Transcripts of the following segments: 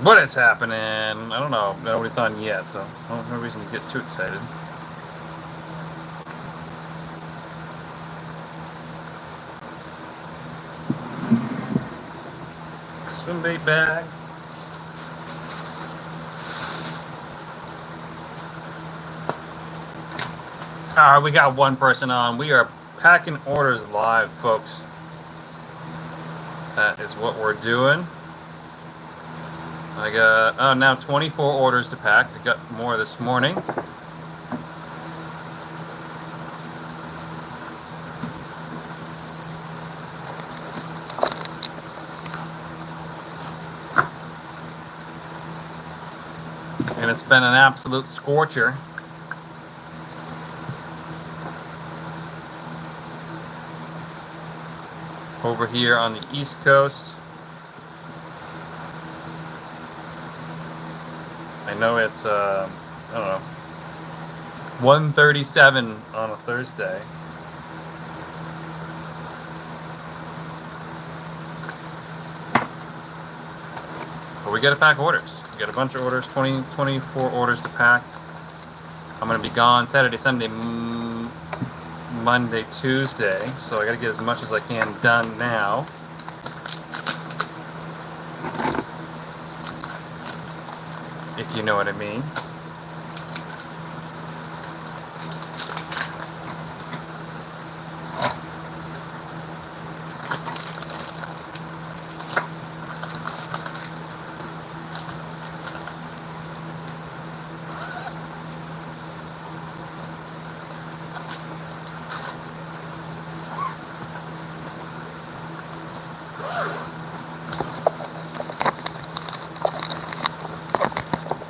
What is happening? I don't know. Nobody's on yet, so no reason to get too excited. Swim bait bag. Alright, we got one person on. We are packing orders live, folks. That is what we're doing. I got now 24 orders to pack. I got more this morning. And it's been an absolute scorcher. Over here on the East Coast. I know it's I don't know, 1:37 on a Thursday. But we got to pack orders. We got a bunch of orders, 24 orders to pack. I'm going to be gone Saturday, Sunday, Monday, Tuesday. So I got to get as much as I can done now. If you know what I mean.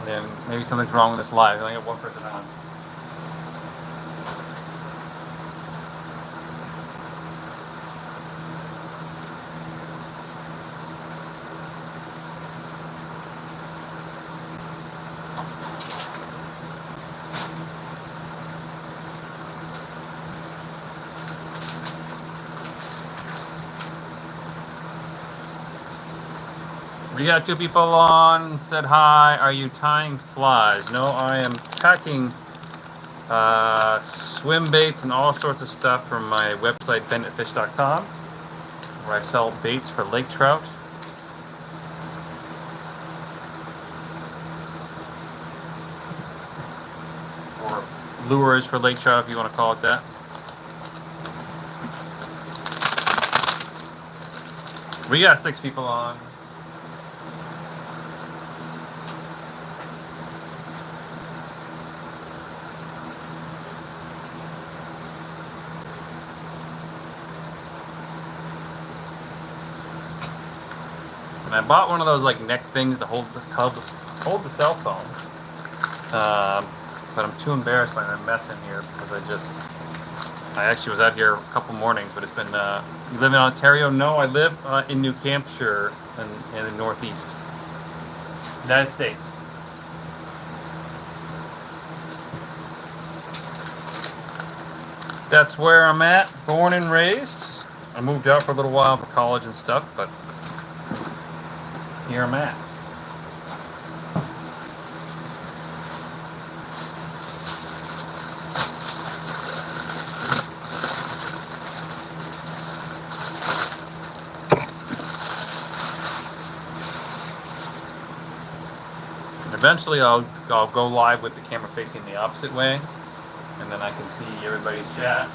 And maybe something's wrong with this live. I only got one person on. We got two people on, said hi. Are you tying flies? No, I am packing swim baits and all sorts of stuff from my website, bennetfish.com, where I sell baits for lake trout. Or lures for lake trout, if you want to call it that. We got 6 people on. I bought one of those like neck things to hold the cell phone, but I'm too embarrassed by my mess in here because I actually was out here a couple mornings, but it's been. You live in Ontario? No, I live in New Hampshire in the Northeast, United States. That's where I'm at, born and raised. I moved out for a little while for college and stuff, but here I'm at. Eventually I'll go live with the camera facing the opposite way, and then I can see everybody's chat.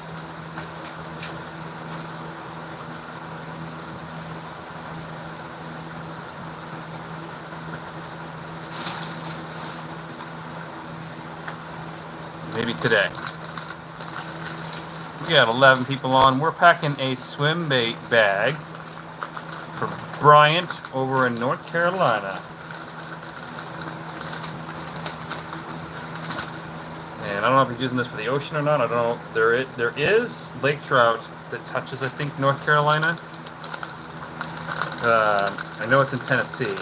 Maybe today. We got 11 people on. We're packing a swim bait bag for Bryant over in North Carolina. And I don't know if he's using this for the ocean or not. I don't know. There is lake trout that touches, I think, North Carolina. I know it's in Tennessee.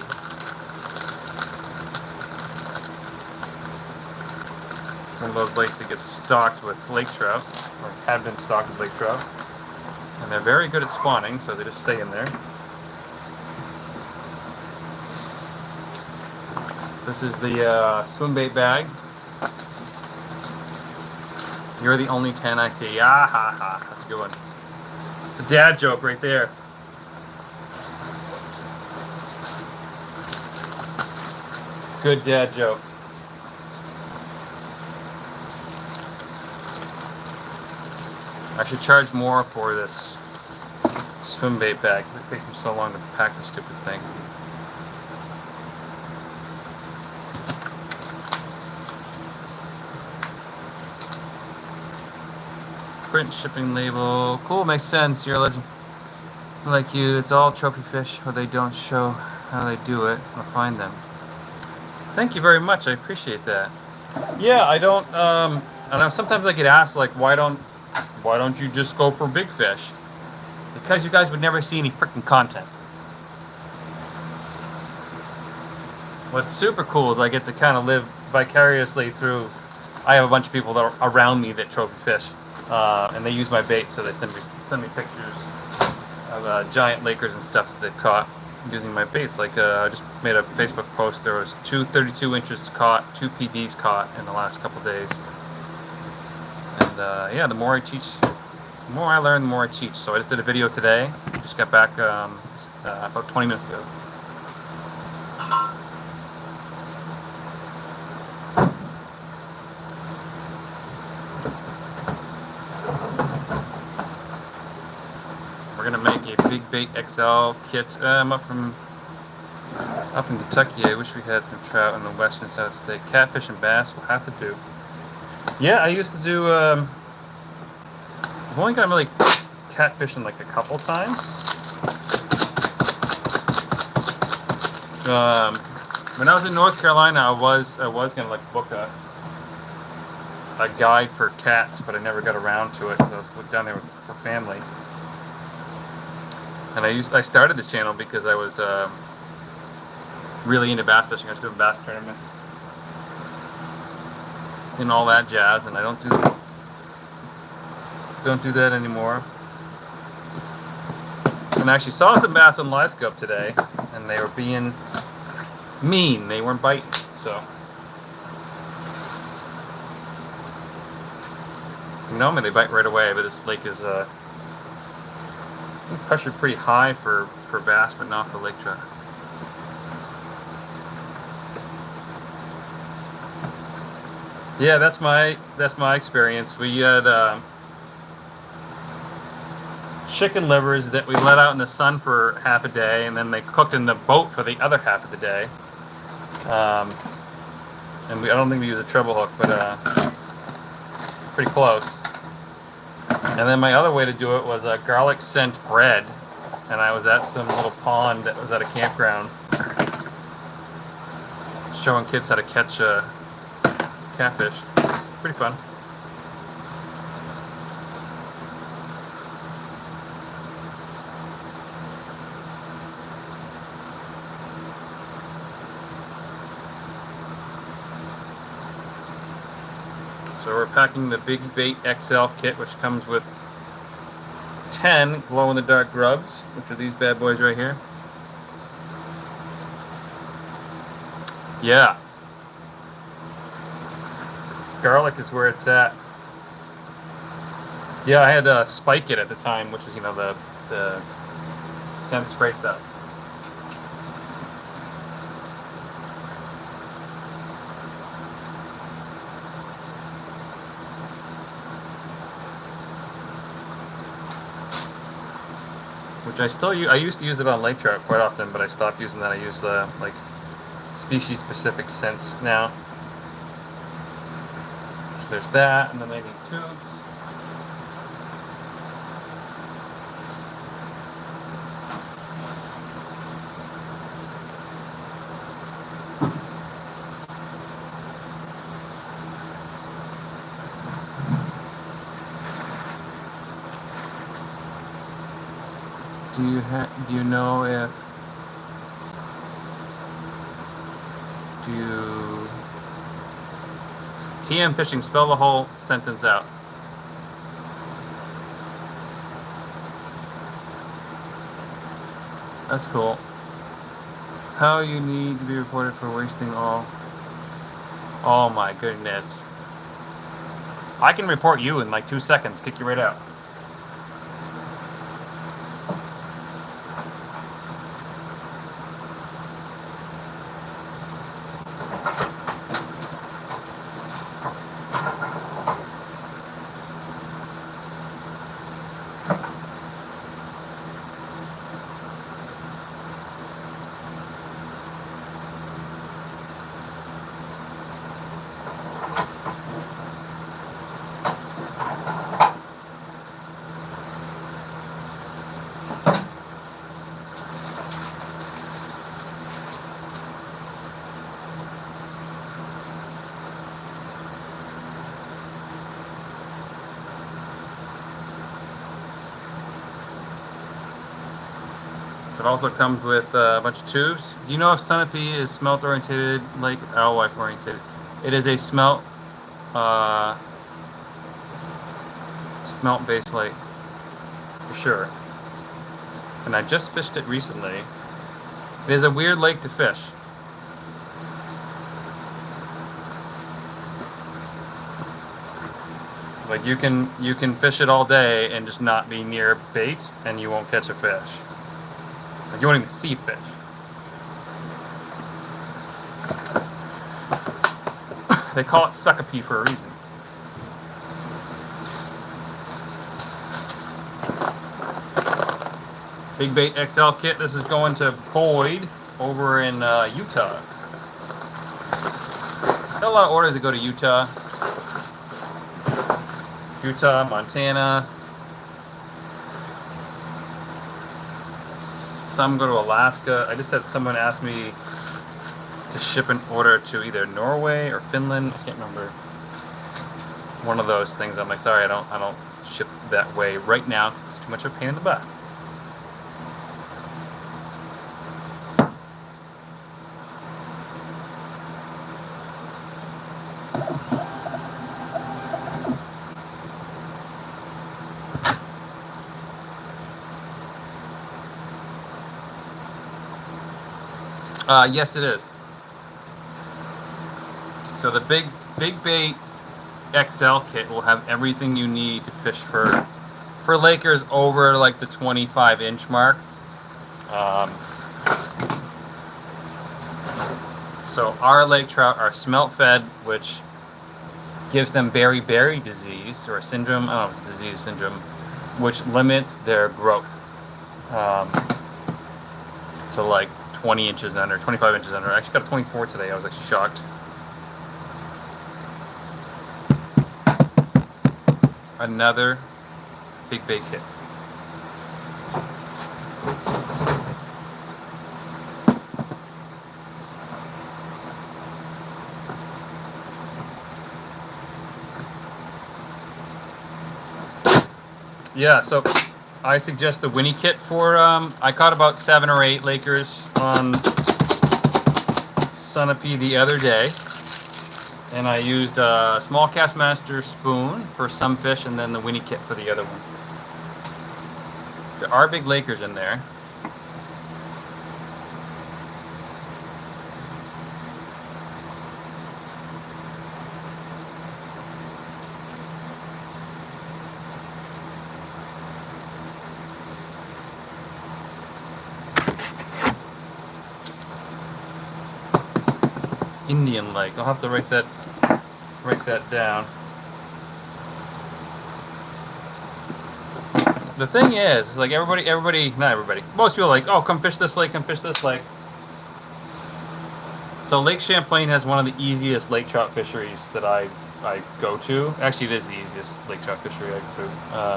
One of those lakes that gets stocked with lake trout, or have been stocked with lake trout. And they're very good at spawning, so they just stay in there. This is the swim bait bag. You're the only 10 I see. Ah ha ha. That's a good one. It's a dad joke right there. Good dad joke. I should charge more for this swim bait bag. It takes me so long to pack the stupid thing. Print shipping label. Cool, makes sense. You're a legend. Like you, it's all trophy fish, or they don't show how they do it or find them. Thank you very much. I appreciate that. Yeah, I don't. I know sometimes I get asked like, why don't you just go for big fish? Because you guys would never see any freaking content. What's super cool is I get to kind of live vicariously through. I have a bunch of people that are around me that trophy fish, and they use my bait, so they send me pictures of giant Lakers and stuff that they've caught using my baits. Like I just made a Facebook post. There was 2 32 inches caught, 2 PBs caught in the last couple days. And yeah, the more I teach, the more I learn, the more I teach. So I just did a video today. Just got back about 20 minutes ago. We're gonna make a big bait XL kit. I'm up in Kentucky. I wish we had some trout in the western side of the state. Catfish and bass will have to do. Yeah, I used to do. I've only gotten really catfishing like a couple times. When I was in North Carolina, I was gonna like book a guide for cats, but I never got around to it because I was down there for family. And I started the channel because I was really into bass fishing. I was doing bass tournaments and all that jazz, and I don't do that anymore. And I actually saw some bass on live scope today, and they were being mean. They weren't biting, so. Normally they bite right away, but this lake is pressured pretty high for bass, but not for lake trout. Yeah, that's my experience. We had chicken livers that we let out in the sun for half a day, and then they cooked in the boat for the other half of the day. And I don't think we used a treble hook, but pretty close. And then my other way to do it was a garlic scent bread, and I was at some little pond that was at a campground, showing kids how to catch catfish. Pretty fun. So we're packing the Big Bait XL kit, which comes with 10 glow-in-the-dark grubs, which are these bad boys right here. Yeah. Garlic is where it's at. Yeah, I had Spike It at the time, which is, you know, the scent spray stuff. Which I used to use it on lake trout quite often, but I stopped using that. I use the like species-specific scents now. So there's that, and then I need tubes. Do you know if TM fishing, spell the whole sentence out. That's cool. How you need to be reported for wasting all Oh my goodness. I can report you in like 2 seconds, kick you right out. So it also comes with a bunch of tubes. Do you know if Sunapee is smelt oriented, like alewife oriented? It is a smelt based lake for sure. And I just fished it recently. It is a weird lake to fish. Like you can fish it all day and just not be near bait, and you won't catch a fish. Like you won't even see fish. They call it suckapee for a reason. Big Bait XL kit. This is going to Boyd over in Utah. Got a lot of orders that go to Utah, Montana. Some go to Alaska. I just had someone ask me to ship an order to either Norway or Finland. I can't remember. One of those things. I'm like, sorry, I don't ship that way right now because it's too much of a pain in the butt. Yes, it is. So the Big Bait XL kit will have everything you need to fish for Lakers over like the 25-inch mark. So our lake trout are smelt fed, which gives them beriberi disease or syndrome. I don't know if it's a disease syndrome, which limits their growth. So like 20 inches under, 25 inches under. I actually got a 24 today. I was actually shocked. Another Big Bait kit. Yeah, so I suggest the Winnie kit for, I caught about 7 or 8 Lakers on Sunapee the other day. And I used a small Castmaster spoon for some fish and then the Winnie kit for the other ones. There are big Lakers in there. Indian Lake. I'll have to write that down. The thing is like not everybody, most people are like, oh, come fish this lake, come fish this lake. So Lake Champlain has one of the easiest lake trout fisheries that I go to. Actually, it is the easiest lake trout fishery I go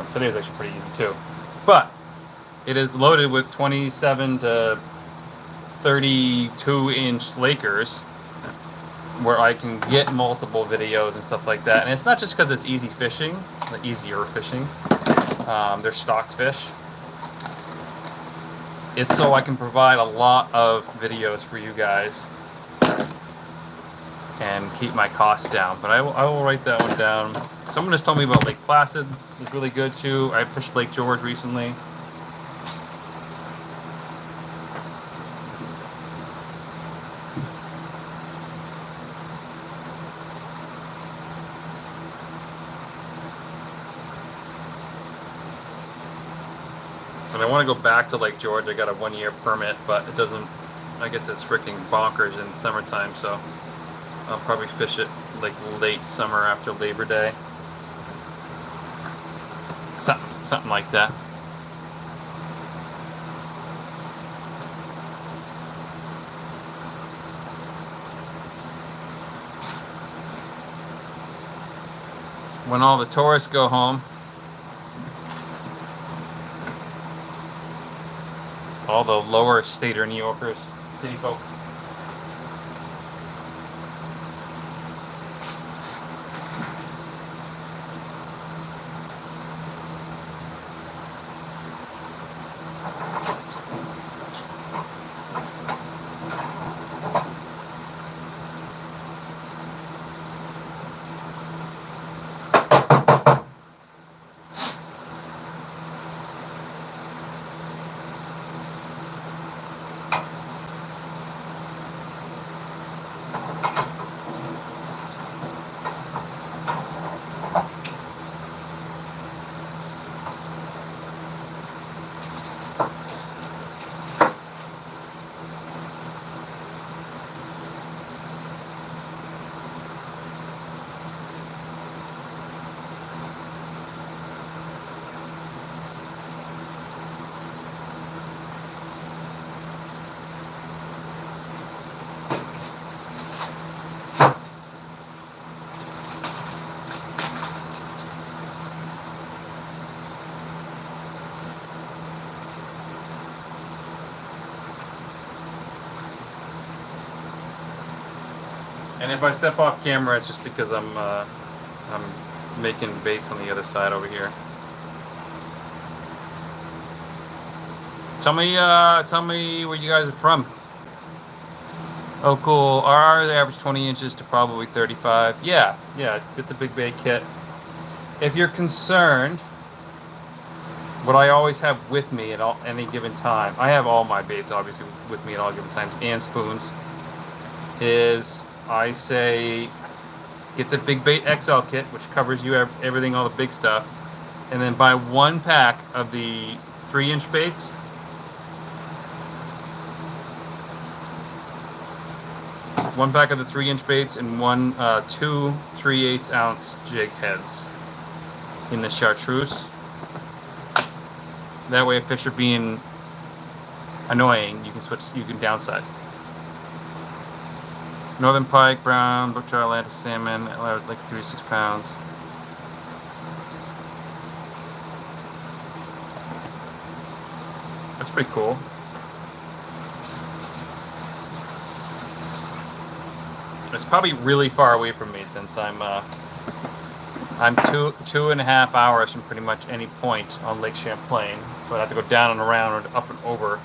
to. Today was actually pretty easy too. But it is loaded with 27 to 32-inch Lakers, where I can get multiple videos and stuff like that. And it's not just because it's easy fishing, like easier fishing. They're stocked fish. It's so I can provide a lot of videos for you guys and keep my costs down. But I will write that one down. Someone just told me about Lake Placid. It's really good too. I fished Lake George recently. And I want to go back to Lake George. I got a 1-year permit, but it doesn't, I guess it's freaking bonkers in summertime, so I'll probably fish it like late summer after Labor Day. Something like that. When all the tourists go home, all the lower stater New Yorkers, city folk. And if I step off camera, it's just because I'm making baits on the other side over here. Tell me where you guys are from. Oh, cool. Our average 20 inches to probably 35. Yeah, get the big bait kit. If you're concerned, what I always have with me at any given time, I have all my baits obviously with me at all given times, and spoons, is I say get the Big Bait XL kit, which covers you everything, all the big stuff, and then buy 1 pack of the 3-inch baits. One pack of the 3-inch baits and 2 3/8-ounce jig heads in the chartreuse. That way, if fish are being annoying, you can downsize. Northern pike, brown, brook trout, Atlantic salmon, like 3 to 6 pounds. That's pretty cool. It's probably really far away from me since I'm 2.5 hours from pretty much any point on Lake Champlain. So I'd have to go down and around or up and over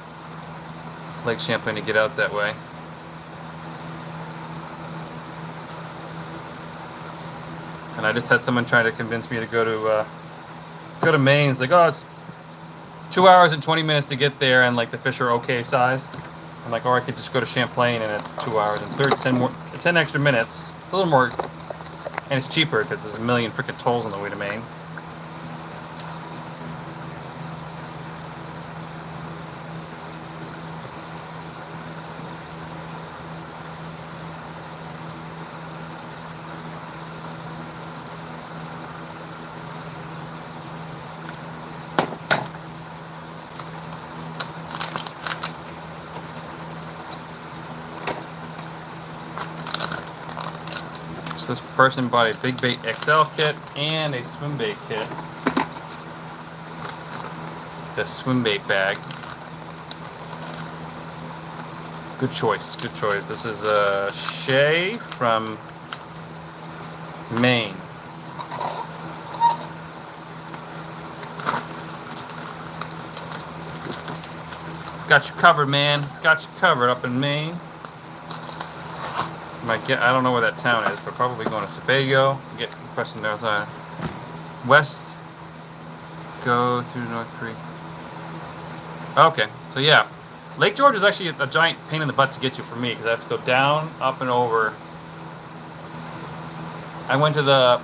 Lake Champlain to get out that way. And I just had someone trying to convince me to go to Maine. It's like, oh, it's 2 hours and 20 minutes to get there, and like the fish are okay size. I'm like, or I could just go to Champlain and it's 2 hours and 10 extra minutes. It's a little more, and it's cheaper because there's a million freaking tolls on the way to Maine. This person bought a Big Bait XL kit and a swim bait kit. The swim bait bag. Good choice, good choice. This is Shay from Maine. Got you covered, man. Got you covered up in Maine. I don't know where that town is, but probably going to Sebago. Get the question there outside. West, go through North Creek. Okay, so yeah, Lake George is actually a giant pain in the butt to get to for me because I have to go down, up, and over. I went to the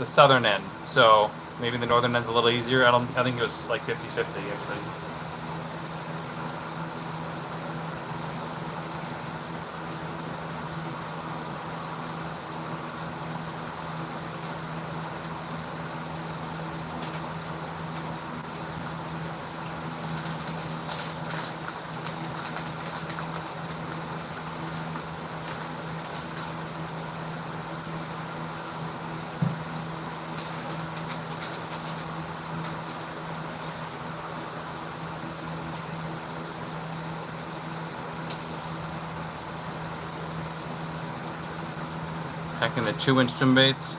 southern end, so maybe the northern end's a little easier. I think it was like 50-50 actually. Packing the 2-inch swim baits.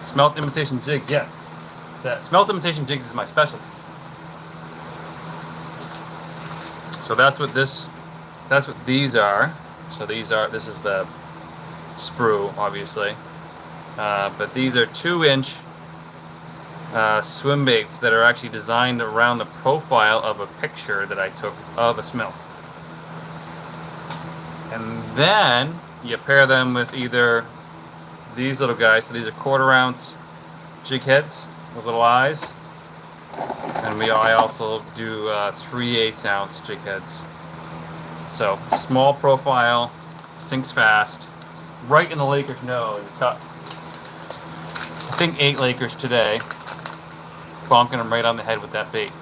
Smelt imitation jigs, yes. That Smelt imitation jigs is my specialty. So that's what these are. So this is the sprue, obviously. But these are 2-inch swim baits that are actually designed around the profile of a picture that I took of a smelt. And then you pair them with either these little guys. So these are 1/4 ounce jig heads with little eyes. And I also do 3/8 ounce jig heads. So small profile, sinks fast, right in the Lakers' nose. Caught, I think 8 Lakers today, bonking them right on the head with that bait.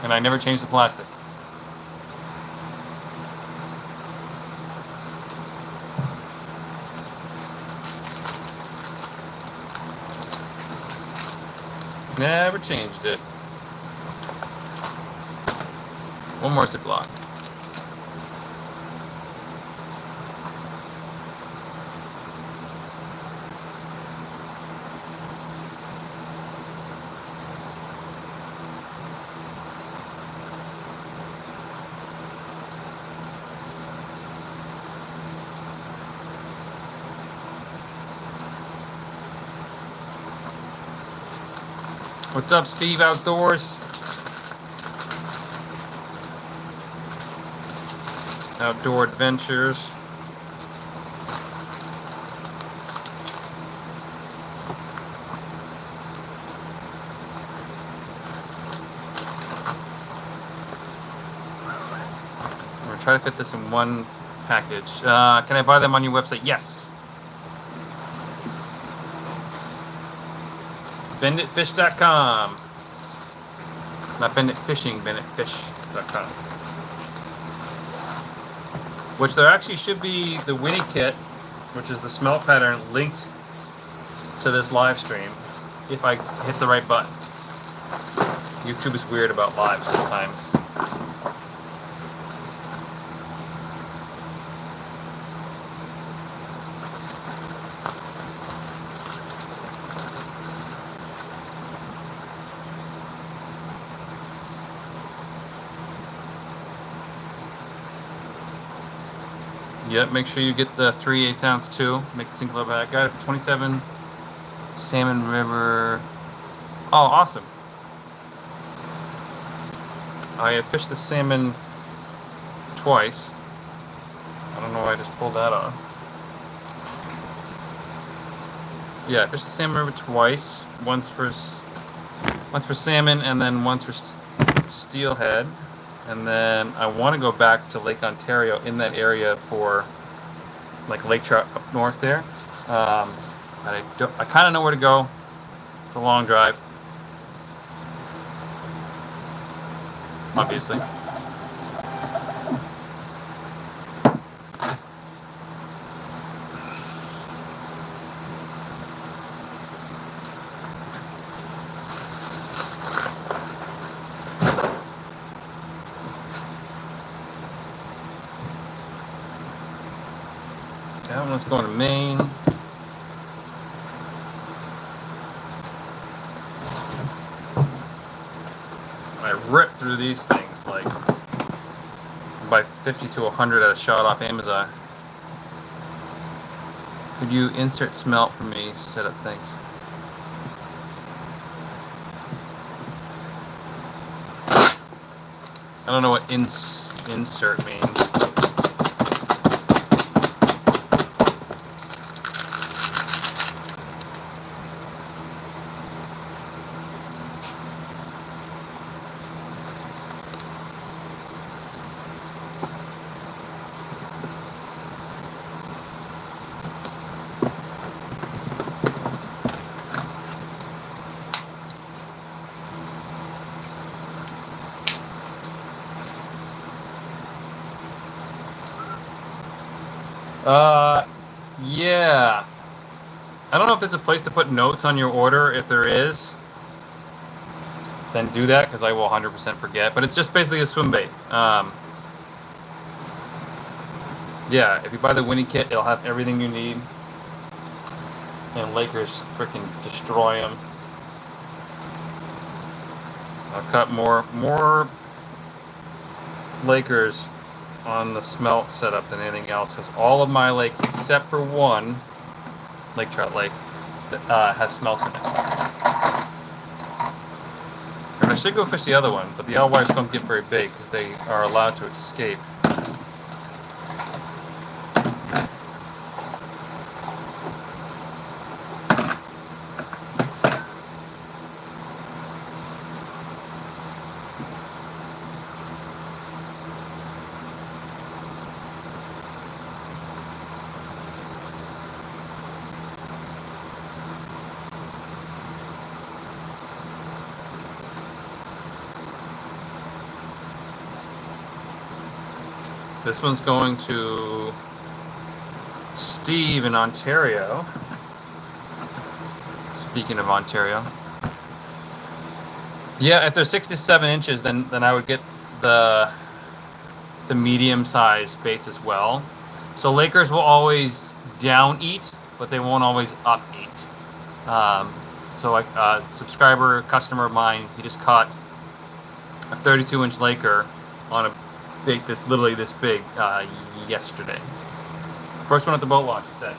And I never changed the plastic. Never changed it. One more Ziploc. What's up, Steve Outdoors? Outdoor Adventures. I'm gonna try to fit this in one package. Can I buy them on your website? Yes. BenditFish.com. Not Bendit Fishing, BenditFish.com. Which there actually should be the Winnie kit, which is the smelt pattern, linked to this live stream if I hit the right button. YouTube is weird about live sometimes. Yep, make sure you get the 3/8 ounce too. Make the single back. Got it for 27. Salmon River. Oh, awesome. I have fished the salmon twice. I don't know why I just pulled that on. Yeah, I fished the Salmon River twice. Once for salmon, and then once for steelhead. And then I want to go back to Lake Ontario in that area for like lake trout up north there. But I kind of know where to go. It's a long drive, obviously. That one's going to Maine. I rip through these things like by 50 to 100 at a shot off Amazon. Could you insert smelt for me? Set up things. I don't know what insert means. Yeah. I don't know if there's a place to put notes on your order. If there is, then do that, because I will 100% forget. But it's just basically a swim bait. Yeah, if you buy the Winnie kit, it'll have everything you need. And Lakers freaking destroy them. I've caught more Lakers on the Smelt setup than anything else, because all of my lakes, except for one, Lake Trout Lake, that has Smelt in it. And I should go fish the other one, but the alewives don't get very big because they are allowed to escape. This one's going to Steve in Ontario. Speaking of Ontario. Yeah, if they're 6 to 7 inches, then I would get the medium-sized baits as well. So Lakers will always down eat, but they won't always up eat. So like a customer of mine, he just caught a 32-inch Laker on a bait that's literally this big yesterday. First one at the boat launch, he said.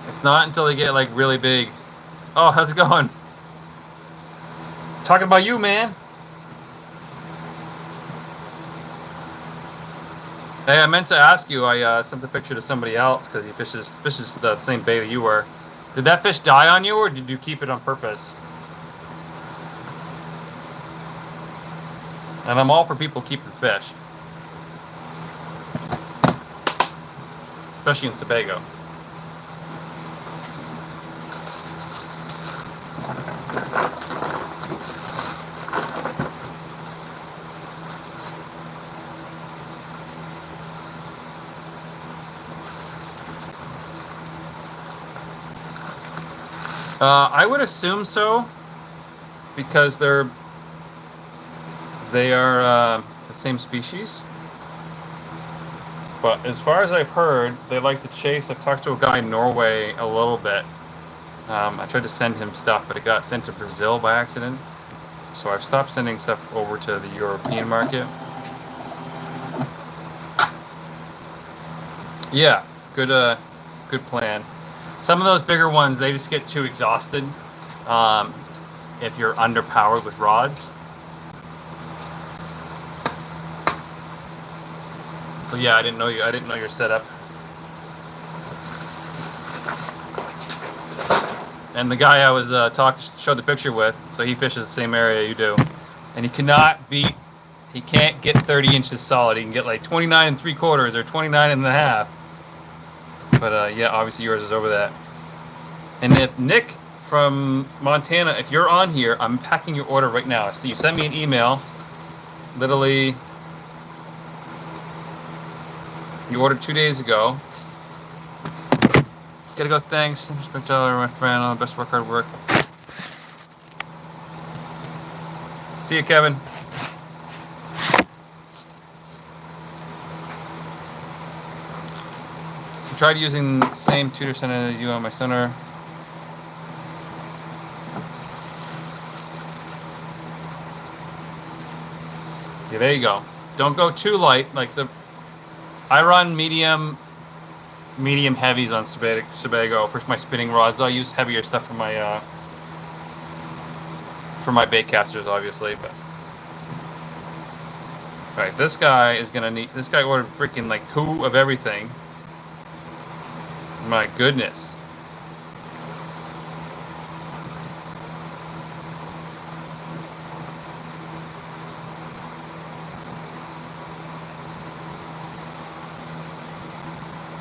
It's not until they get like really big. Oh, how's it going? Talking about you, man. Hey, I meant to ask you. I sent the picture to somebody else because he fishes the same bait that you were. Did that fish die on you, or did you keep it on purpose? And I'm all for people keeping fish, especially in Sebago. I would assume so, because they are the same species. But as far as I've heard, they like to chase. I've talked to a guy in Norway a little bit. I tried to send him stuff, but it got sent to Brazil by accident. So I've stopped sending stuff over to the European market. Yeah, good plan. Some of those bigger ones, they just get too exhausted if you're underpowered with rods. So yeah, I didn't know your setup. And the guy I was showed the picture with, so he fishes the same area you do, and he can't get 30 inches solid. He can get like 29 3/4 or 29 1/2. But yeah, obviously yours is over that. And if Nick from Montana, if you're on here, I'm packing your order right now. So you sent me an email. Literally, you ordered 2 days ago. Gotta go, thanks. Respect to my friend. All the best work, hard work. See you, Kevin. I tried using the same tutor center as you on my sonar. Yeah, there you go. Don't go too light. I run medium heavies on Sebago for my spinning rods. I'll use heavier stuff for my bait casters, obviously. But all right, this guy is gonna need. This guy ordered freaking like 2 of everything. My goodness.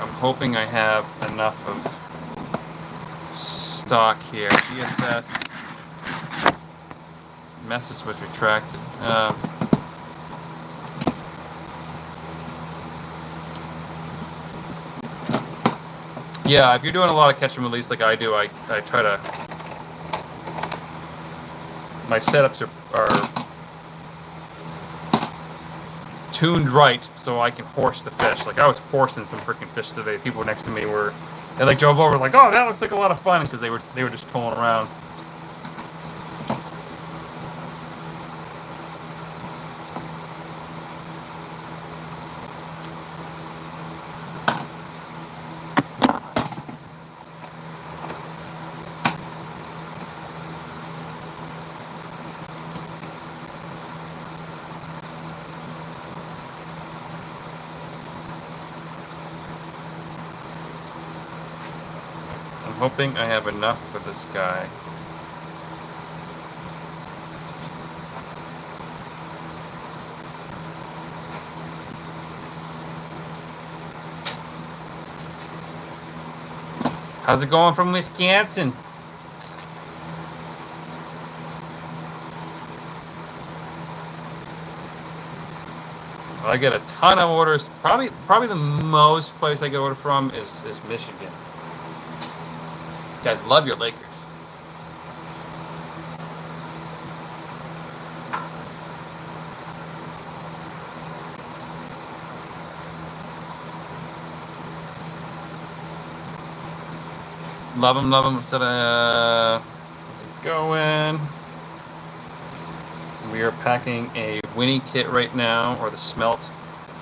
I'm hoping I have enough of stock here. DFS message was retracted. Yeah, if you're doing a lot of catch and release like I do, I try to. My setups are tuned right so I can horse the fish. Like I was horsing some freaking fish today. People next to me they like drove over like, oh, that looks like a lot of fun because they were just trolling around. I'm hoping I have enough for this guy. How's it going from Wisconsin? I get a ton of orders. Probably the most place I get order from is Michigan. You guys love your Lakers. Love them. How's it going? We are packing a Winnie kit right now, or the Smelt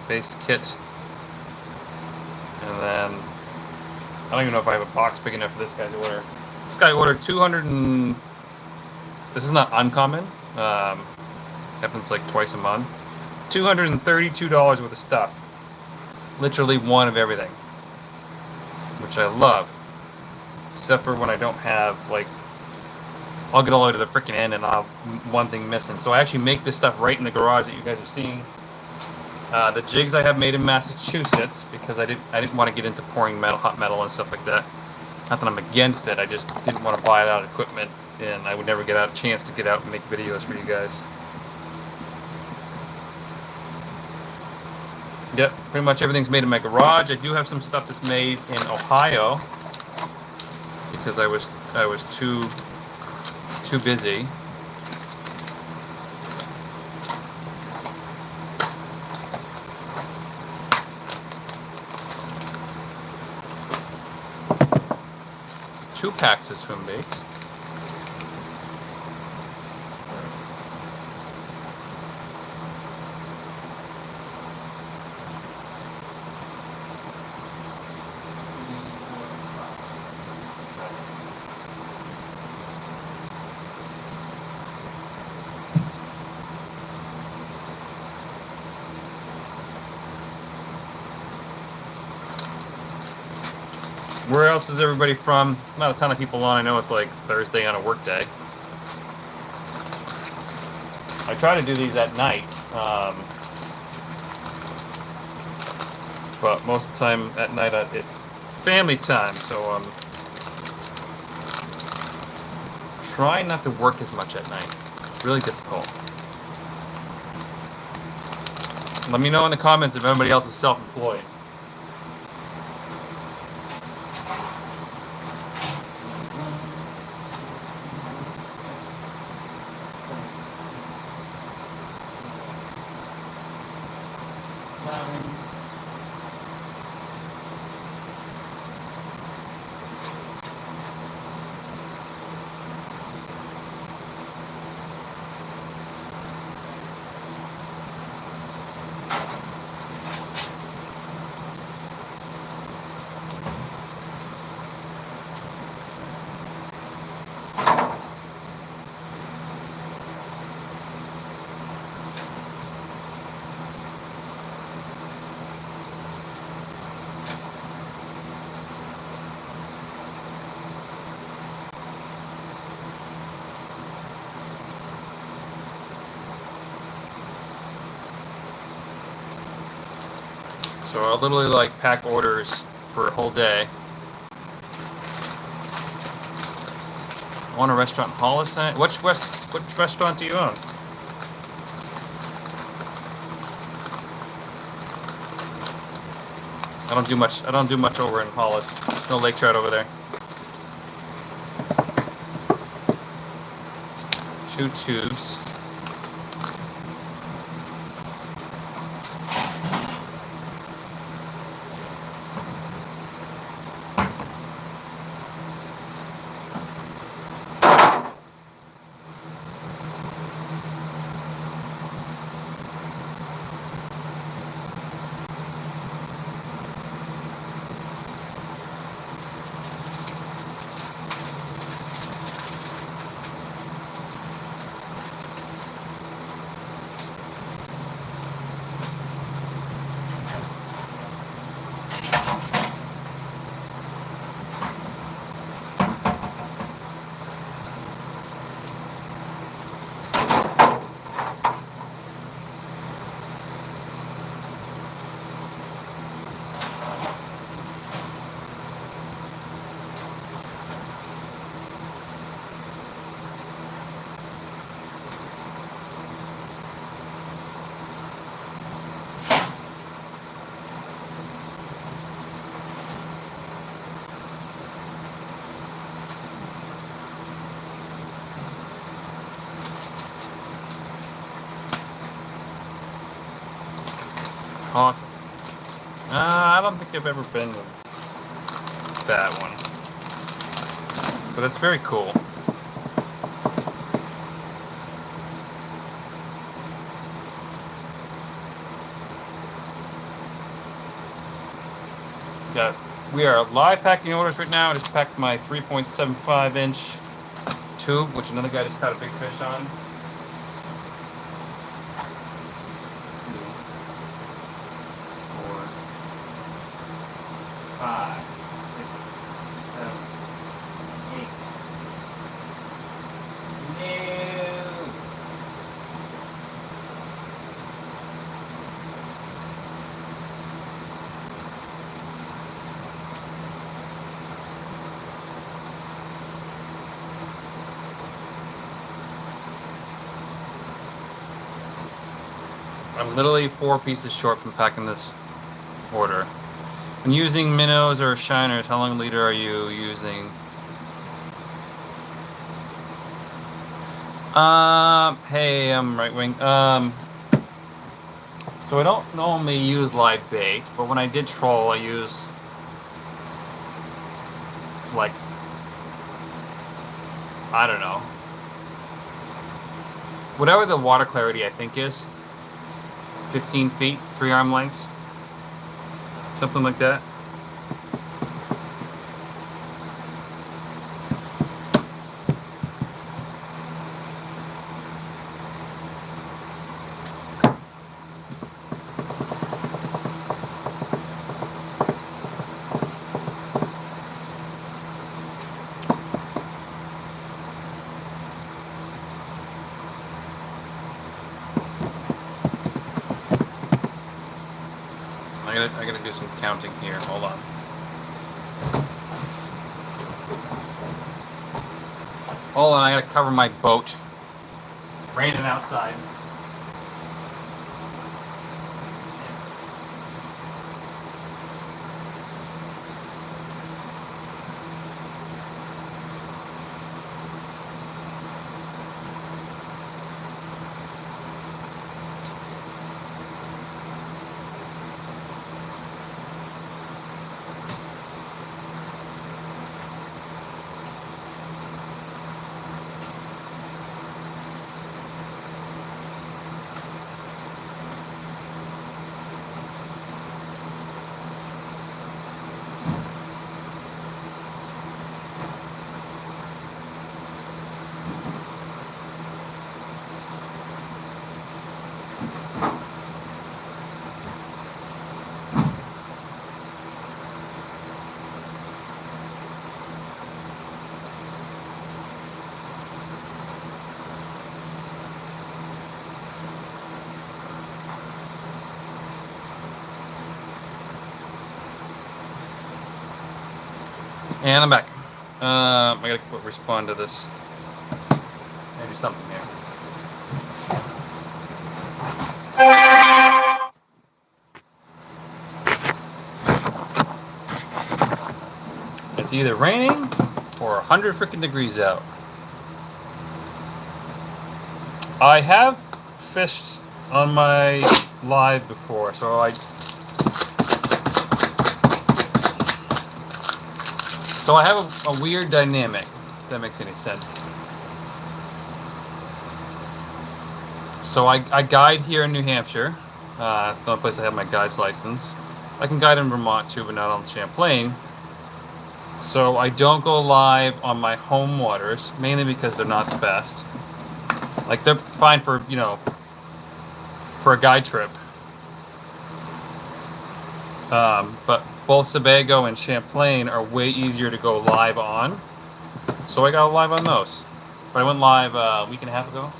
based kit. And then, I don't even know if I have a box big enough for this guy's order. This guy ordered 200 and, this is not uncommon. Happens like twice a month. $232 worth of stuff. Literally one of everything. Which I love. Except for when I don't have, like, I'll get all the way to the freaking end and I'll have one thing missing. So I actually make this stuff right in the garage that you guys are seeing. The jigs I have made in Massachusetts because I didn't want to get into pouring hot metal and stuff like that. Not that I'm against it, I just didn't want to buy out equipment and I would never get a chance to get out and make videos for you guys. Yep, pretty much everything's made in my garage. I do have some stuff that's made in Ohio because I was too busy. Two packs of swim baits. Where else is everybody from? Not a ton of people on. I know it's like Thursday on a work day. I try to do these at night, but most of the time at night it's family time, so try not to work as much at night. It's really difficult. Let me know in the comments if everybody else is self-employed. So I'll literally like pack orders for a whole day. I want a restaurant in Holliston. Which restaurant do you own? I don't do much. I don't do much over in Hollis. There's no lake trout over there. 2 tubes. Awesome. I don't think I've ever been to that one, but it's very cool. We are live packing orders right now. I just packed my 3.75 inch tube, which another guy just caught a big fish on. 5, 6, 7, 8. No. I'm literally 4 pieces short from packing this order. When using minnows or shiners, how long a leader are you using? Hey, I'm right wing. So I don't normally use live bait, but when I did troll, I use like, I don't know, whatever the water clarity I think is, 15 feet, 3 arm lengths. Something like that. I gotta do some counting here. Hold on. Hold on, I gotta cover my boat. Raining outside. And I'm back. I gotta respond to this. Maybe something here. it's either raining or 100 freaking degrees out. I have fished on my live before, so I have a weird dynamic, if that makes any sense. So I guide here in New Hampshire. It's the only place I have my guide's license. I can guide in Vermont too, but not on Champlain. So I don't go live on my home waters, mainly because they're not the best. Like, they're fine for, you know, for a guide trip. But both Sebago and Champlain are way easier to go live on. So I got live on those. But I went live a week and a half ago.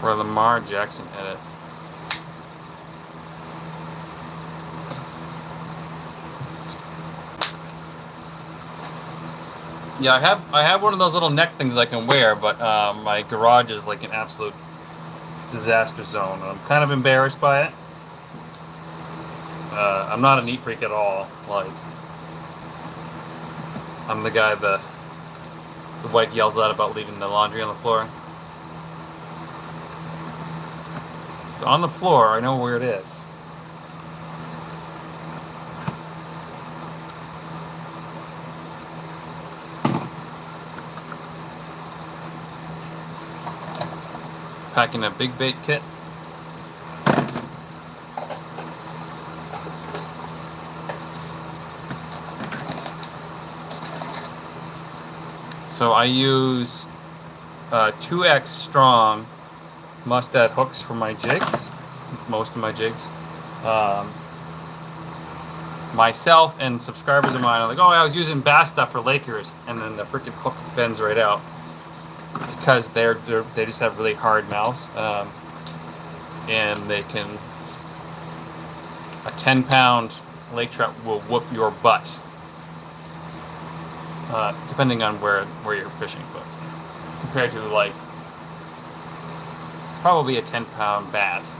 Where Lamar Jackson edit. Yeah, I have one of those little neck things I can wear, but my garage is like an absolute disaster zone. I'm kind of embarrassed by it. I'm not a neat freak at all. Like, I'm the guy the wife yells at about leaving the laundry on the floor. It's on the floor. I know where it is. Packing a big bait kit. So I use 2X strong mustad hooks for my jigs, most of my jigs. Myself and subscribers of mine are like, oh, I was using bass stuff for Lakers, and then the freaking hook bends right out because they just have really hard mouths, and they can, a 10-pound lake trout will whoop your butt, depending on where you're fishing, but compared to like probably a 10-pound bass.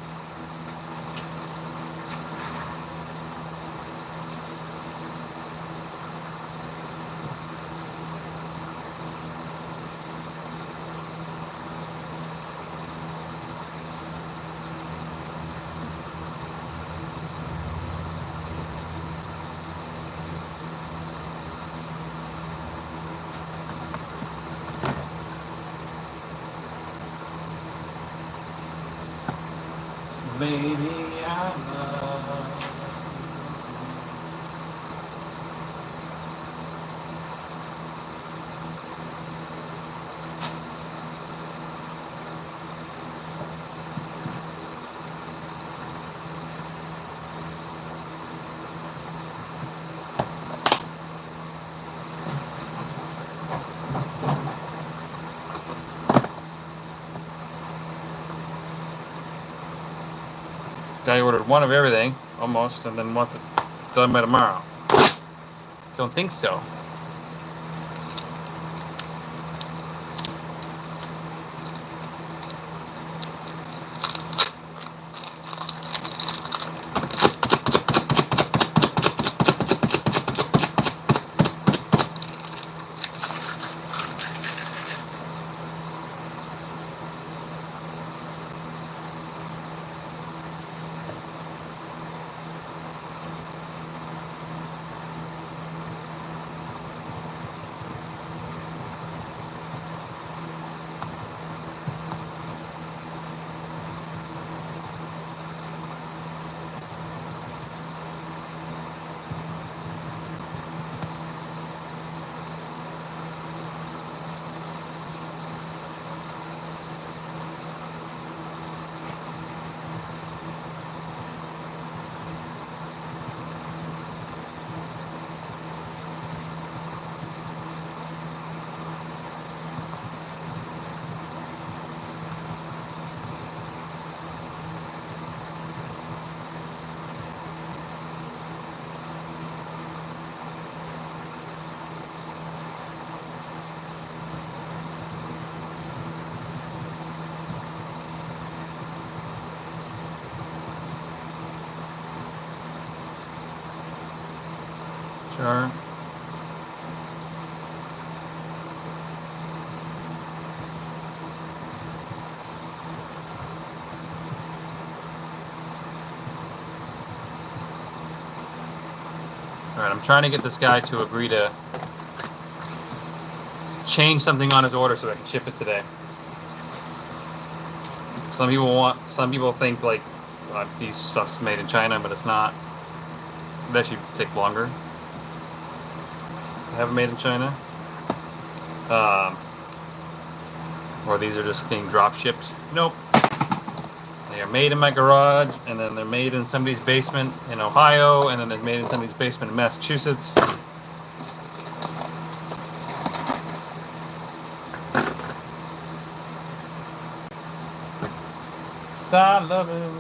Baby, I love. I ordered one of everything, almost, and then once it's done by tomorrow. Don't think so. Sure. Alright, I'm trying to get this guy to agree to change something on his order so I can ship it today. Some people think like these stuff's made in China, but it's not. It actually take longer to have it made in China. Or these are just being drop shipped. Nope. They are made in my garage, and then they're made in somebody's basement in Ohio, and then they're made in somebody's basement in Massachusetts. Stop loving you.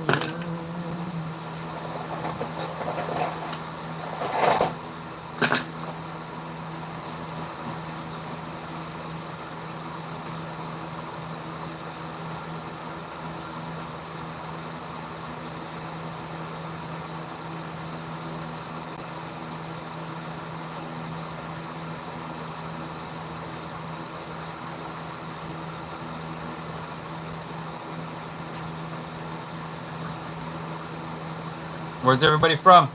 Where's everybody from?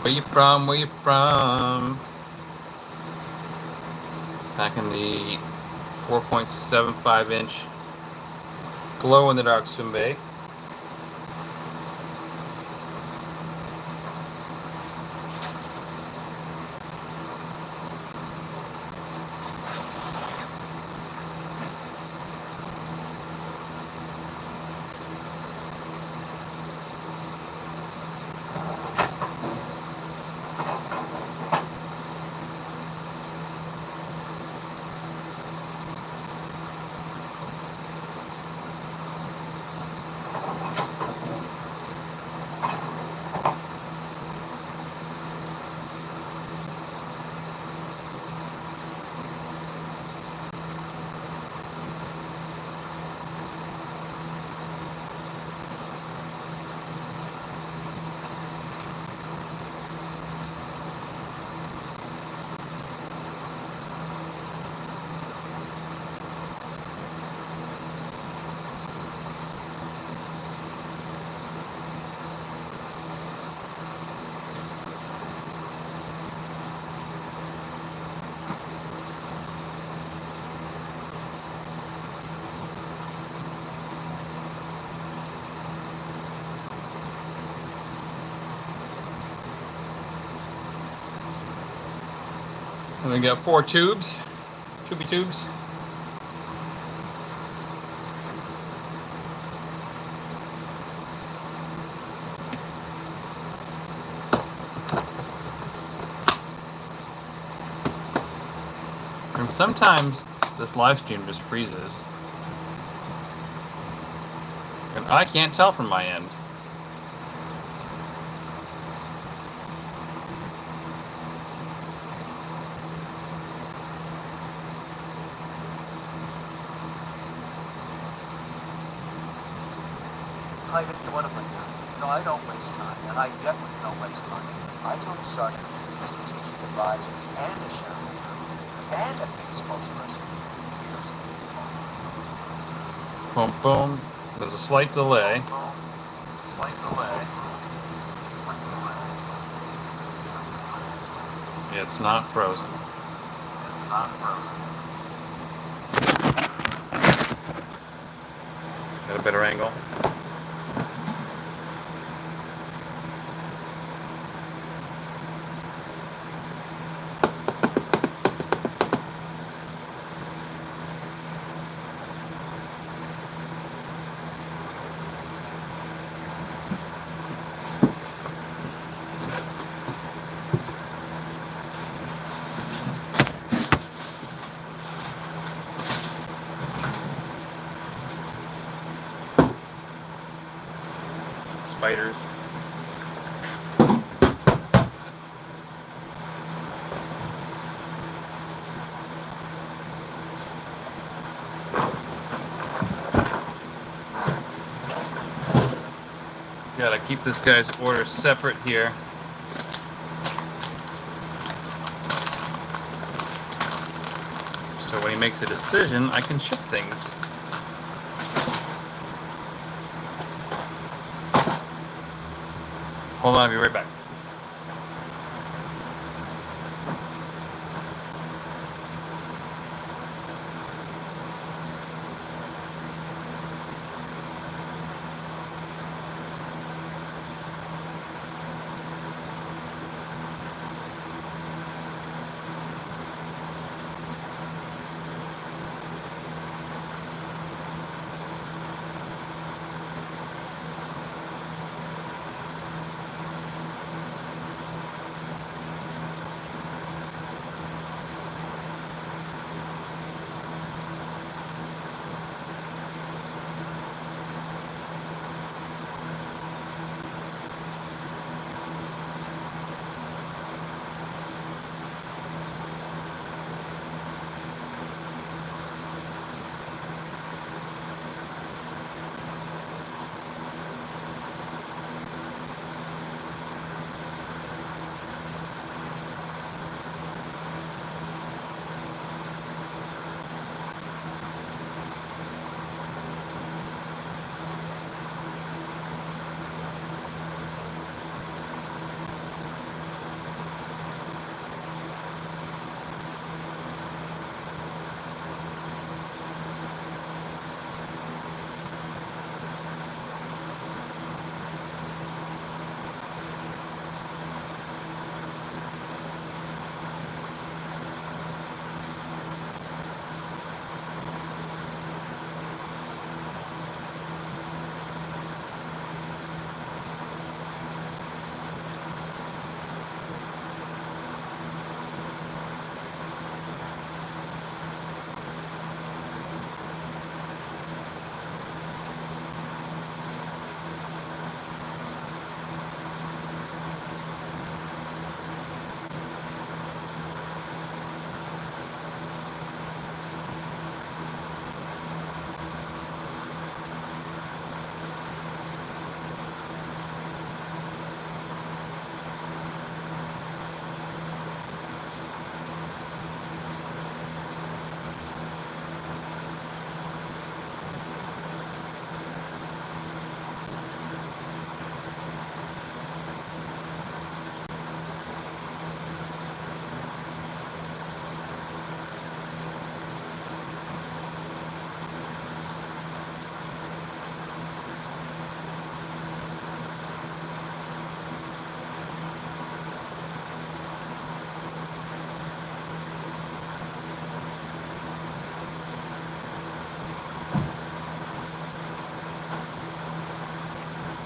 Where you from? Where you from? Back in the 4.75 inch glow in the dark swim bait. And we got 4 tubes, tubey tubes. And sometimes this live stream just freezes. And I can't tell from my end. Hi, Mr. Winifred. No, I don't waste time, and I definitely don't waste money. I told the sergeant he's a strategic advisor and a shareholder and a big spokesperson. Boom, boom. There's a slight delay. Slight delay. Yeah, it's not frozen. It's not frozen. Got a better angle. Spiders. Gotta keep this guy's order separate here. So when he makes a decision, I can ship things. Hold on, I'll be right back.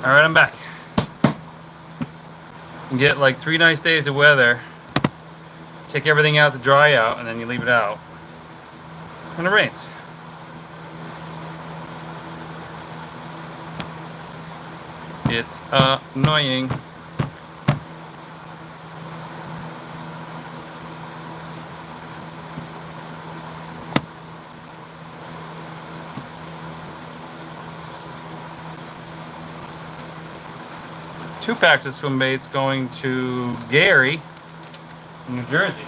All right, I'm back. You get like 3 nice days of weather. Take everything out to dry out, and then you leave it out. And it rains. It's annoying. Two packs of swim baits going to Gary, New Jersey.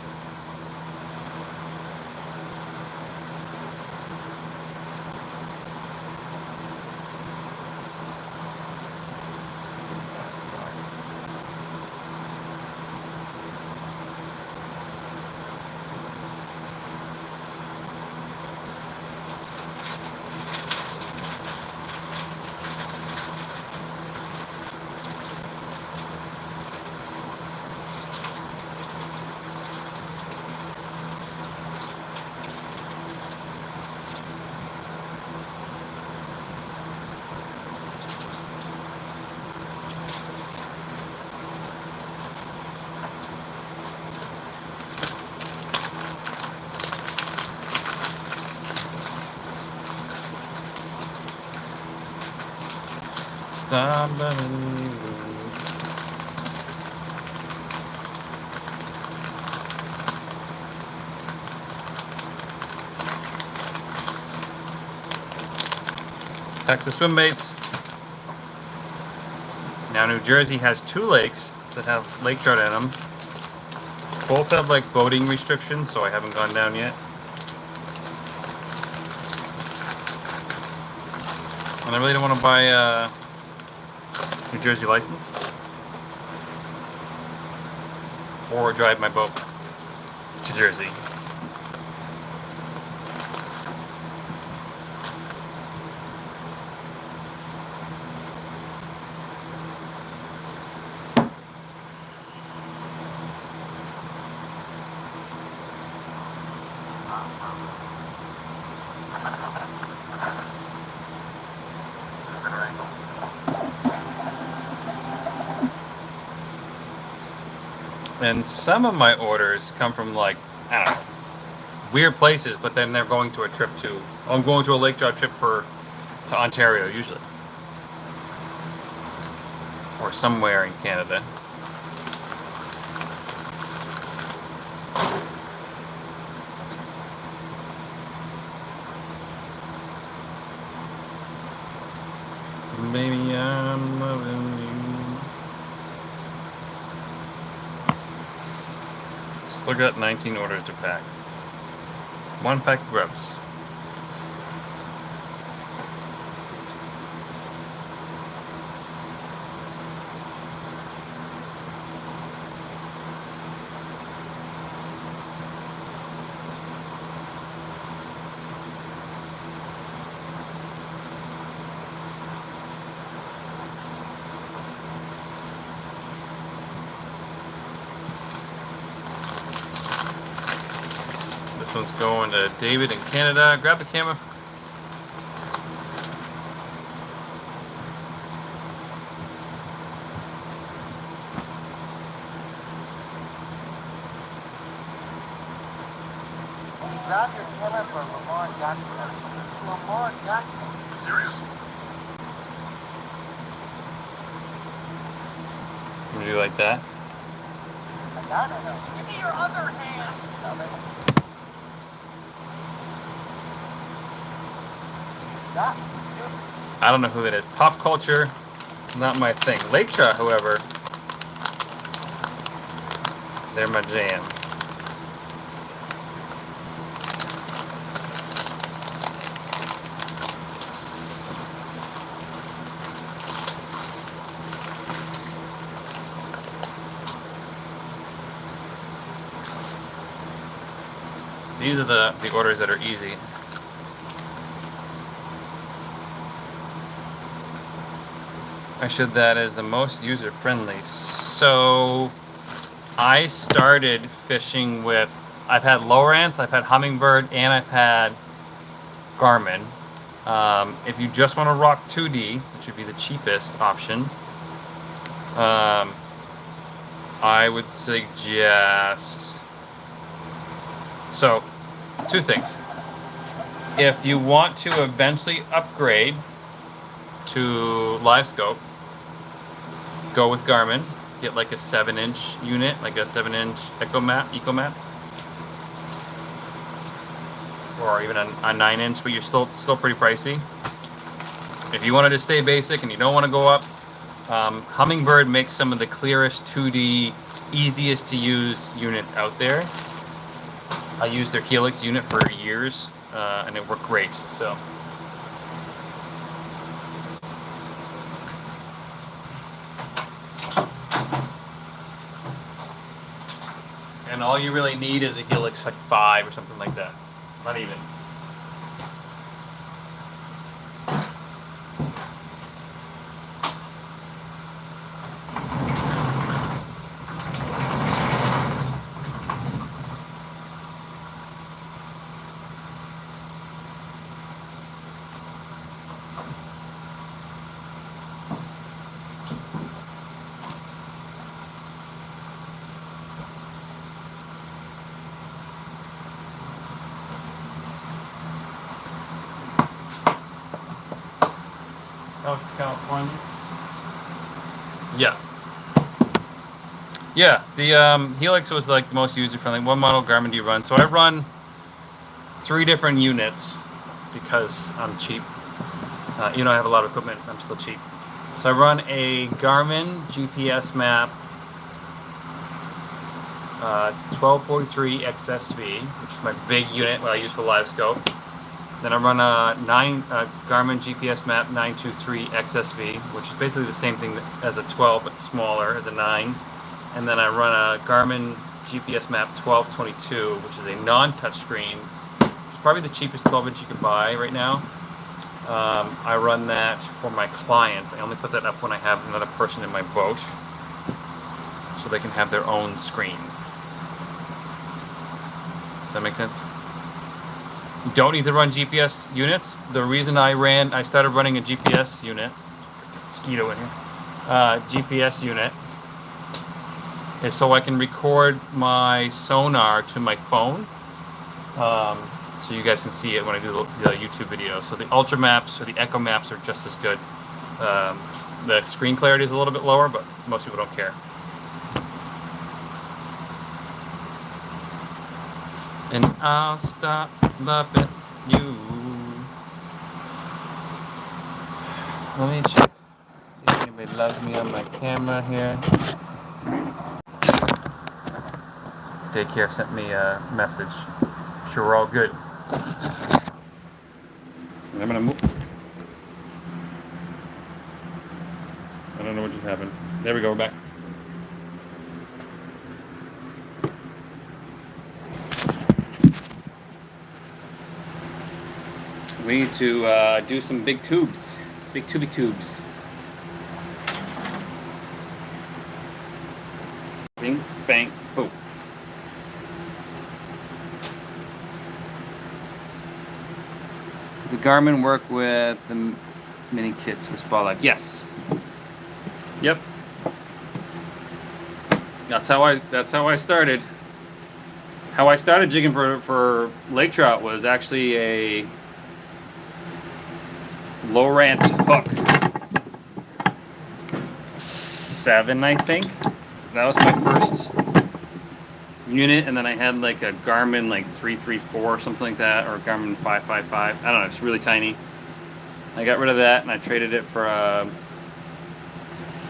Stop loving you. Packs of swim baits. Now New Jersey has 2 lakes that have lake trout in them. Both have like boating restrictions, so I haven't gone down yet. And I really don't want to buy a New Jersey license or drive my boat to Jersey. And some of my orders come from like, I don't know, weird places, but then they're going to a trip to, I'm going to a lake trout trip to Ontario usually. Or somewhere in Canada. Baby, I'm loving you. Still got 19 orders to pack. 1 pack of grubs. This one's going to David in Canada. Grab the camera. Grab your camera for Lamar Jackson. Lamar Jackson. Serious? Would you like that? I gotta know. Give me your other hand. That. I don't know who that is. Pop culture, not my thing. Lake trout, however, they're my jam. These are the orders that are easy. I should that as the most user-friendly. So I started fishing with, I've had Lowrance, I've had Humminbird, and I've had Garmin. If you just want to rock 2D, which would be the cheapest option, I would suggest, so 2 things. If you want to eventually upgrade to live scope, go with Garmin. Get like a 7-inch unit, like a 7-inch eco map, or even a 9-inch, but you're still pretty pricey. If you wanted to stay basic and you don't want to go up, Humminbird makes some of the clearest 2D, easiest to use units out there. I used their Helix unit for years, and it worked great. So. And all you really need is a Helix like 5 or something like that. Not even. Out to California. Yeah. Yeah, the Helix was like the most user-friendly. What model Garmin do you run? So I run 3 different units because I'm cheap. I have a lot of equipment. I'm still cheap. So I run a Garmin GPS map 1243 XSV, which is my big unit what I use for live scope. Then I run a Garmin GPS map 923 XSV, which is basically the same thing as a 12 but smaller as a 9. And then I run a Garmin GPS map 1222, which is a non-touchscreen, which is probably the cheapest 12-inch you can buy right now. I run that for my clients. I only put that up when I have another person in my boat, so they can have their own screen. Does that make sense? You don't need to run GPS units. The reason I started running a GPS unit, mosquito in here, GPS unit, is so I can record my sonar to my phone, so you guys can see it when I do the YouTube video. So the Ultra maps or the Echo maps are just as good. The screen clarity is a little bit lower, but most people don't care. And I'll stop loving you. Let me check, see if anybody loves me on my camera here. Daycare sent me a message. Sure, we're all good. And I'm gonna move. I don't know what just happened. There we go, we're back. We need to do some big tubes, big tubey tubes. Bing, bang, boom. Does the Garmin work with the mini kits with Spotlight? Yes. Yep. That's how I started. How I started jigging for lake trout was actually a Lowrance hook. 7, I think. That was my first unit, and then I had like a Garmin like 334 or something like that, or a Garmin 555. I don't know, it's really tiny. I got rid of that and I traded it for a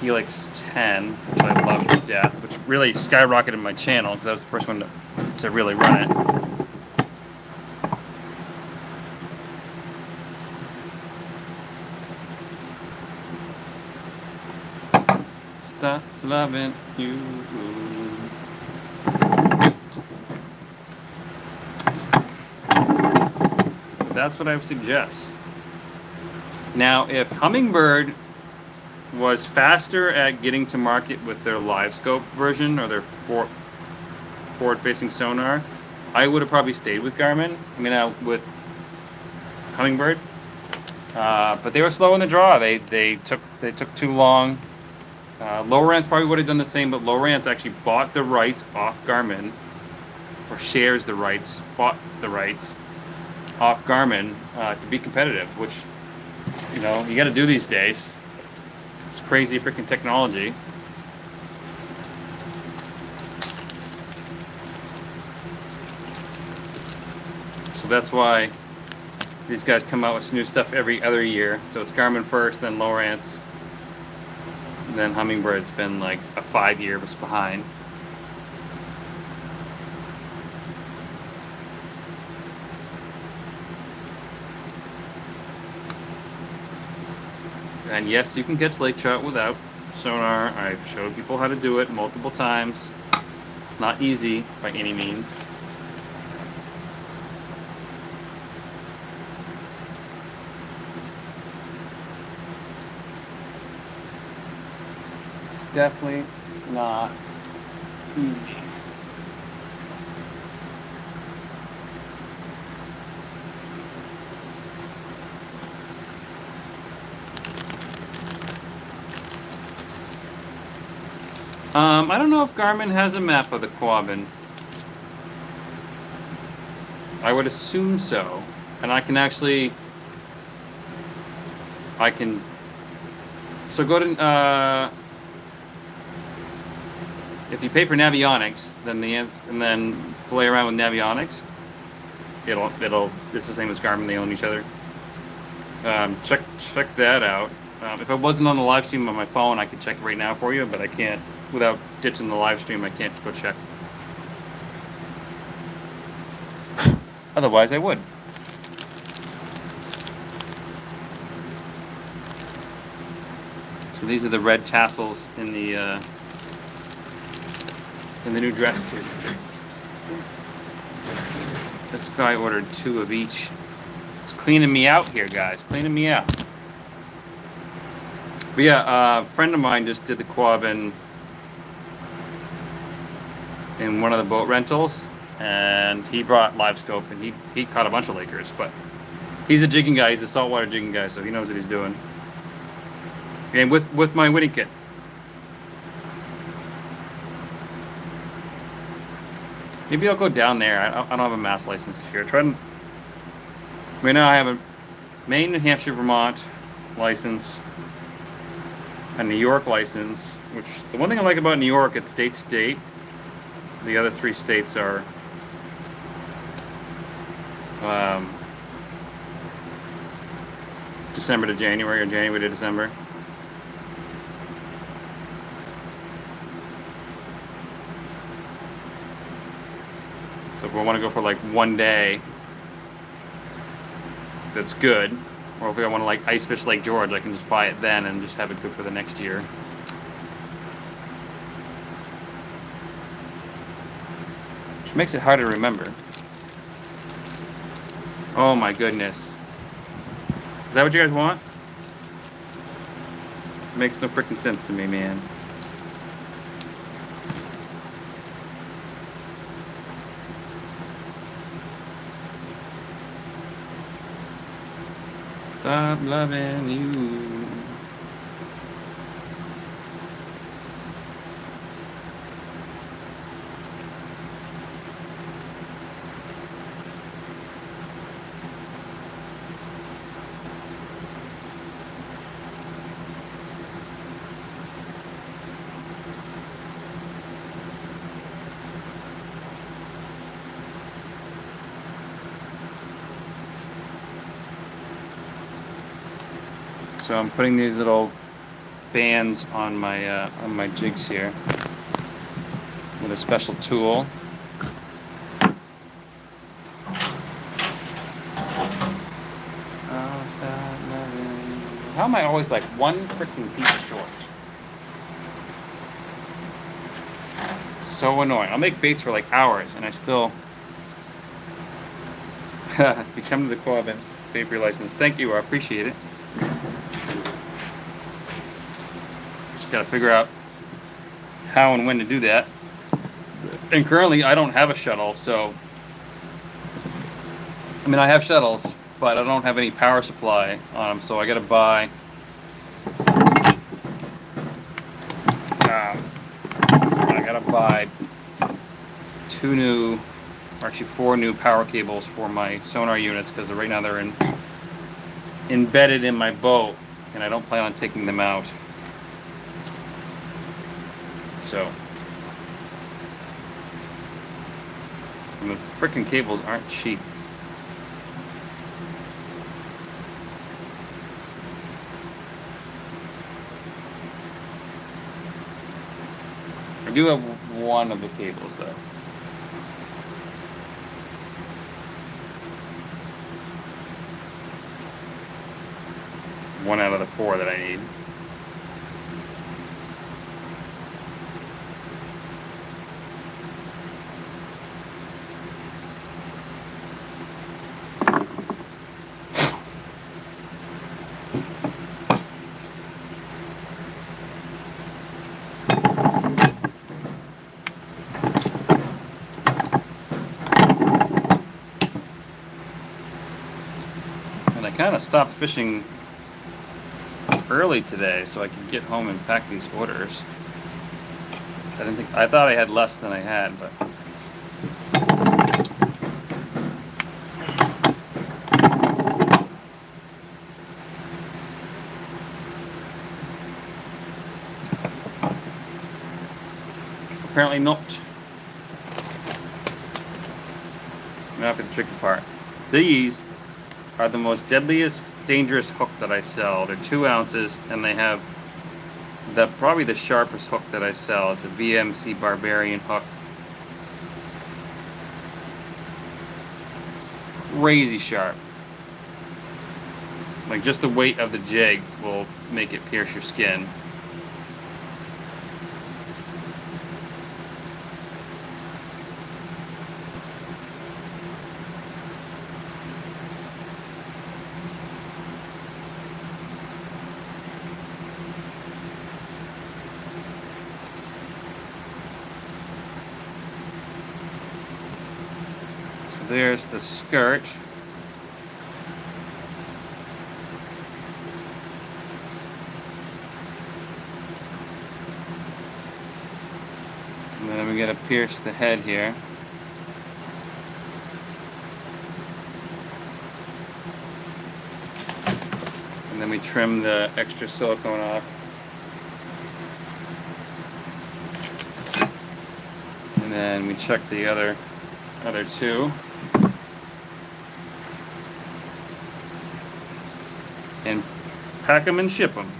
Helix 10, which I love to death, which really skyrocketed my channel because I was the first one to really run it. Stop loving you. That's what I would suggest. Now, if Humminbird was faster at getting to market with their live scope version or their forward-facing sonar, I would have probably stayed with Garmin. With Humminbird, but they were slow in the draw. They took too long. Lowrance probably would have done the same, but Lowrance actually bought the rights off Garmin, or shares the rights, bought the rights off Garmin to be competitive, which, you got to do these days. It's crazy freaking technology. So that's why these guys come out with new stuff every other year. So it's Garmin first, then Lowrance, and then Hummingbird's been like a 5 year was behind. And yes, you can catch lake trout without sonar. I've showed people how to do it multiple times. It's not easy by any means. It's definitely not easy. I don't know if Garmin has a map of the Quabbin. I would assume so. And so go to, if you pay for Navionics, then and then play around with Navionics, it's the same as Garmin, they own each other. Check that out. If I wasn't on the live stream on my phone, I could check it right now for you, but I can't. Without ditching the live stream, I can't go check. Otherwise, I would. So these are the red tassels in the new dress tube. This guy ordered 2 of each. It's cleaning me out here, guys. Cleaning me out. But yeah, a friend of mine just did the quab in one of the boat rentals, and he brought live scope, and he caught a bunch of Lakers. But he's a jigging guy. He's a saltwater jigging guy, so he knows what he's doing. And with my winning kit. Maybe I'll go down there. I don't have a mass license this year. Right now I have a Maine, New Hampshire, Vermont license, a New York license, which the one thing I like about New York, it's date to date. The other 3 states are December to January or January to December. So if we want to go for like 1 day, that's good. Or if I want to like ice fish Lake George, I can just buy it then and just have it good for the next year. Which makes it hard to remember. Oh my goodness. Is that what you guys want? It makes no freaking sense to me, man. Stop loving you. So I'm putting these little bands on my jigs here with a special tool. How am I always like one freaking piece short? So annoying. I'll make baits for like hours and I still if you come to the club and pay for your license. Thank you, I appreciate it. Just gotta figure out how and when to do that. And currently I don't have a shuttle, so I mean I have shuttles, but I don't have any power supply on them, so I gotta buy four new power cables for my sonar units, because right now they're embedded in my boat and I don't plan on taking them out. So, and the frickin' cables aren't cheap. I do have one of the cables though. One out of the 4 that I need. And I kind of stopped fishing early today so I could get home and pack these orders. I thought I had less than I had, but apparently not. Now for the tricky part. These are the most deadliest dangerous hook that I sell. They're 2 ounces, and they have probably the sharpest hook that I sell. It's a VMC Barbarian hook. Crazy sharp. Like, just the weight of the jig will make it pierce your skin. So there's the skirt. And then we gotta pierce the head here. And then we trim the extra silicone off. And then we check the other 2. And pack them and ship them.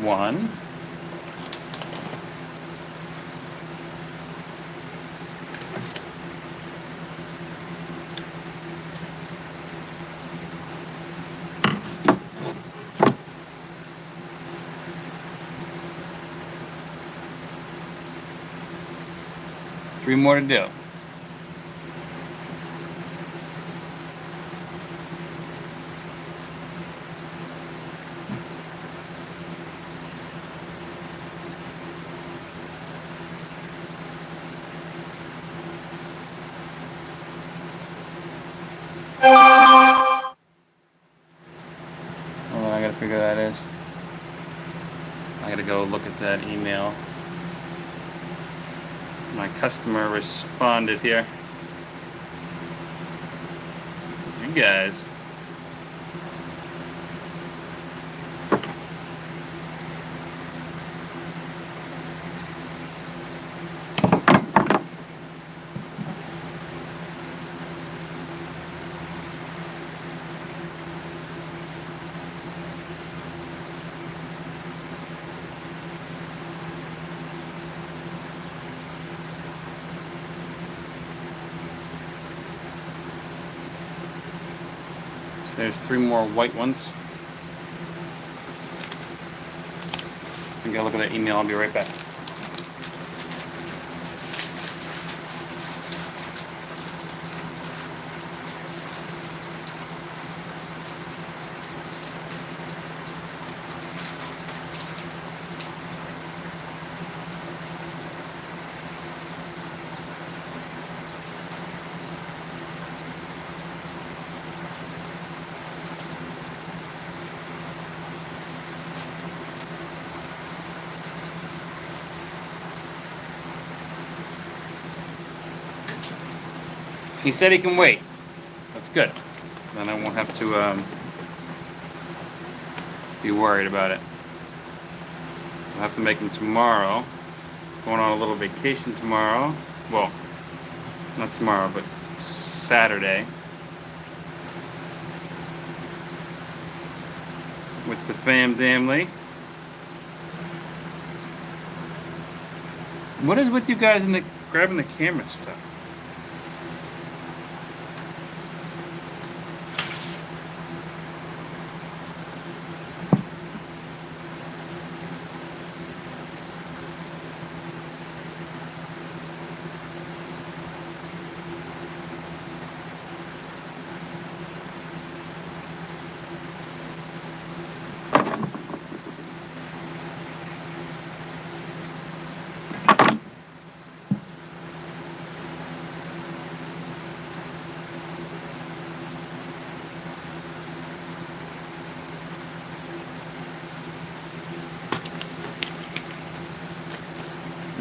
One. Three more to do. I gotta figure that is. I gotta go look at that email. My customer responded here. You guys. There's 3 more white ones. I'm gonna look at that email. I'll be right back. He said he can wait. That's good. Then I won't have to be worried about it. I'll have to make them tomorrow. Going on a little vacation tomorrow. Well, not tomorrow, but Saturday. With the family. What is with you guys in the grabbing the camera stuff?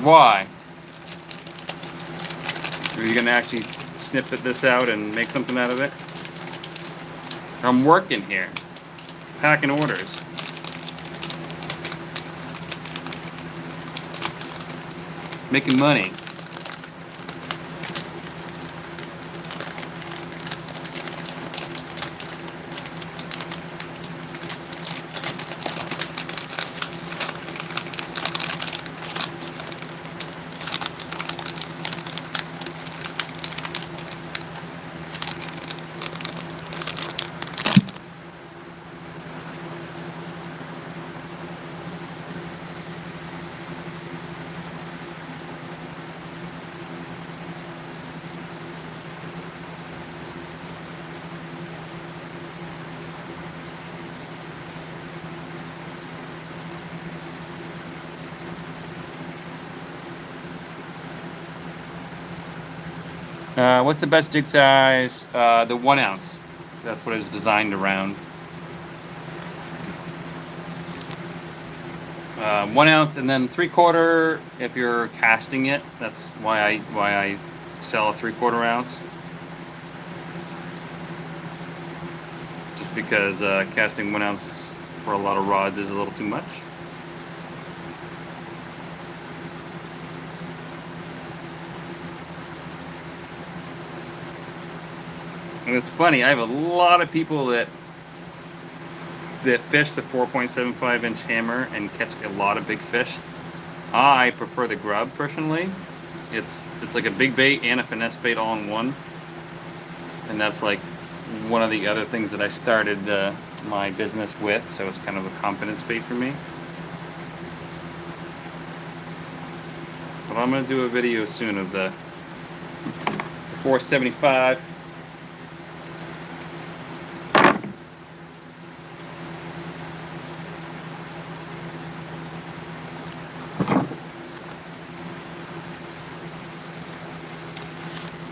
Why? Are you gonna actually snip this out and make something out of it? I'm working here, packing orders. Making money. What's the best jig size? The 1 ounce. That's what it's designed around. 1 ounce, and then 3/4 if you're casting it. That's why I sell a 3/4 ounce. Just because casting 1 ounce for a lot of rods is a little too much. And it's funny, I have a lot of people that fish the 4.75 inch hammer and catch a lot of big fish. I prefer the grub personally. It's like a big bait and a finesse bait all in one. And that's like one of the other things that I started my business with, so it's kind of a confidence bait for me. But I'm gonna do a video soon of the 475.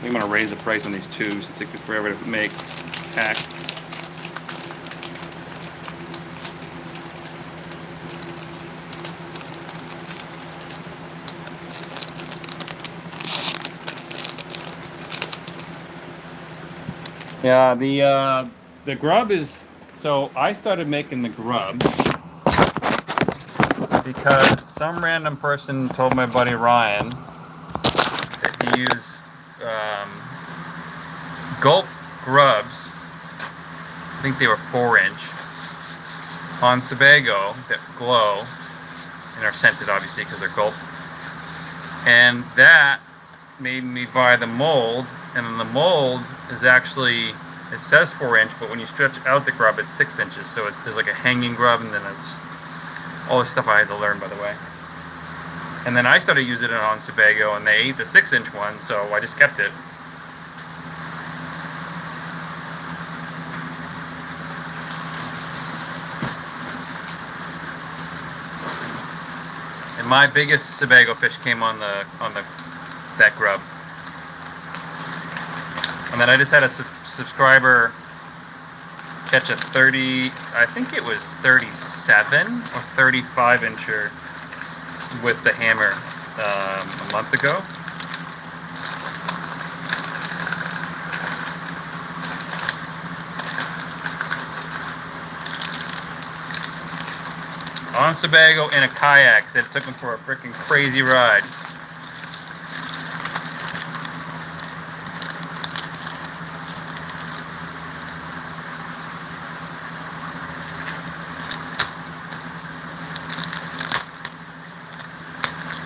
I'm gonna raise the price on these tubes. It took me forever to make, pack. Yeah, the grub is, so I started making the grub because some random person told my buddy Ryan that he used gulp grubs, I think they were 4-inch, on Sebago that glow and are scented obviously because they're gulp. And that made me buy the mold, and then the mold is actually, it says 4-inch, but when you stretch out the grub it's 6 inches, so there's like a hanging grub, and then it's all this stuff I had to learn, by the way. And then I started using it on Sebago, and they ate the 6-inch one, so I just kept it. And my biggest Sebago fish came on that grub. And then I just had a subscriber catch a 30, I think it was 37 or 35 incher with the hammer a month ago. On Sebago in a kayak. Said it took him for a freaking crazy ride.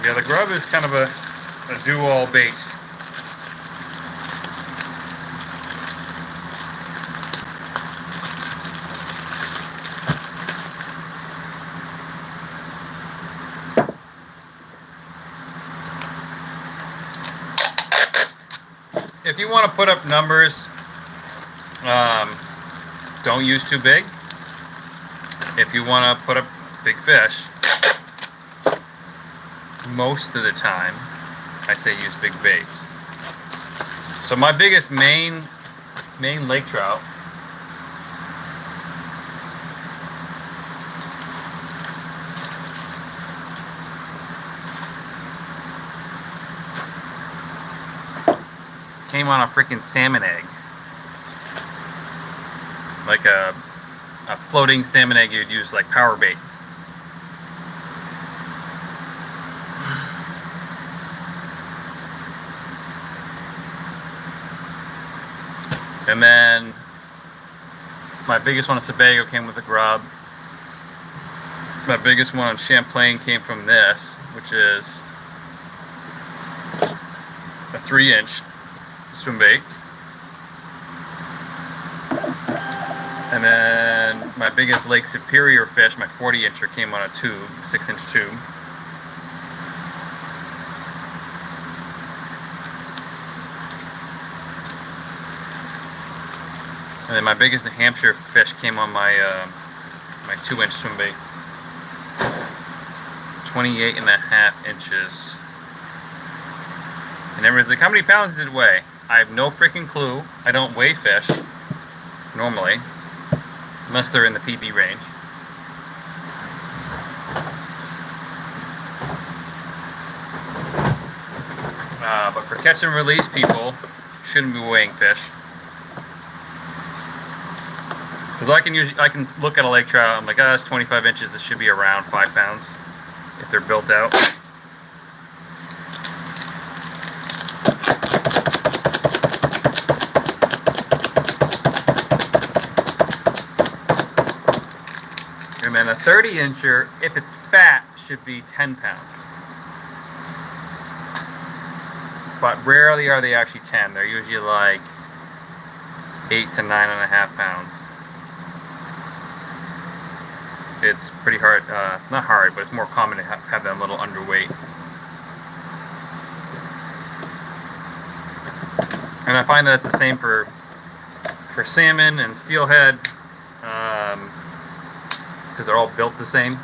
Yeah, the grub is kind of a do-all bait. If you want to put up numbers, don't use too big. If you want to put up big fish, most of the time I say use big baits. So my biggest main lake trout came on a freaking salmon egg. Like a floating salmon egg you'd use like power bait. And then my biggest one on Sebago came with a grub. My biggest one on Champlain came from this, which is a 3-inch swim bait. And then my biggest Lake Superior fish, my 40-incher, came on a tube, 6-inch tube. And then my biggest New Hampshire fish came on my my 2-inch swim bait. 28.5 inches. And everyone's like, how many pounds did it weigh? I have no freaking clue. I don't weigh fish normally, unless they're in the PB range. But for catch and release, people shouldn't be weighing fish. Because I can look at a lake trout, I'm like, oh, that's 25 inches, this should be around 5 pounds if they're built out. And then a 30-incher, if it's fat, should be 10 pounds. But rarely are they actually 10. They're usually like 8 to 9.5 pounds. It's pretty hard, not hard, but it's more common to have them a little underweight. And I find that it's the same for salmon and steelhead, because they're all built the same.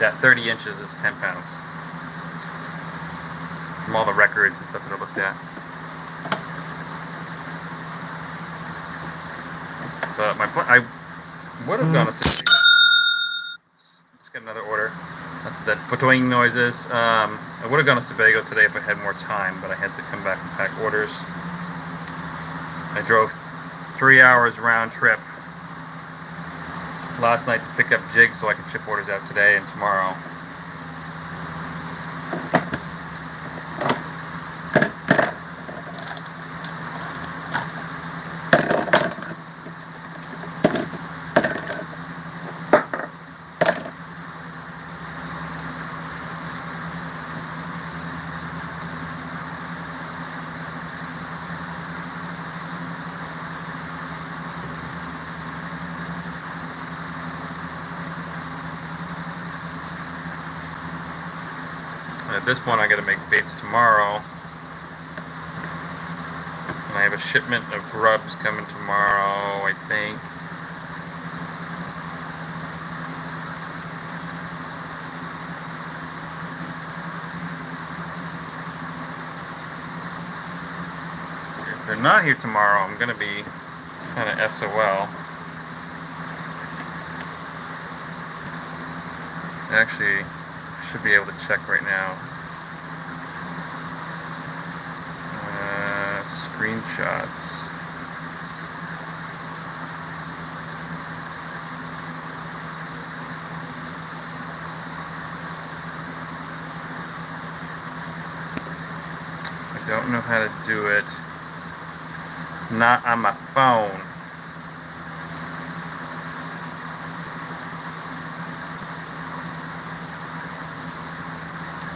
That 30 inches is 10 pounds. From all the records and stuff that I looked at. But I would have gone to Sydney. Just got another order. That's the potoing noises. I would have gone to Sebago today if I had more time, but I had to come back and pack orders. I drove 3 hours round trip last night to pick up jigs so I could ship orders out today and tomorrow. At this point, I got to make baits tomorrow, and I have a shipment of grubs coming tomorrow, I think. If they're not here tomorrow, I'm going to be kind of SOL. Actually, should be able to check right now. Screenshots. I don't know how to do it. Not on my phone.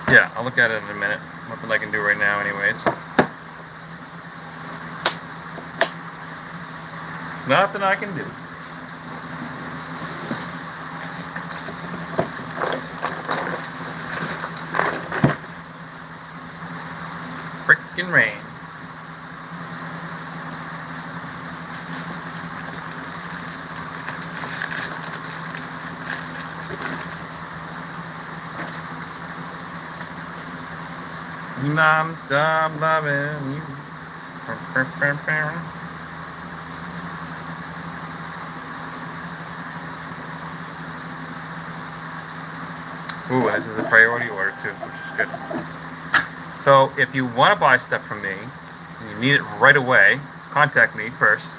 Yeah, I'll look at it in a minute. Nothing I can do right now anyways. Nothing I can do. Frickin' rain. Non-stop loving you. Ooh, this is a priority order too, which is good. So if you want to buy stuff from me, need it right away, contact me first.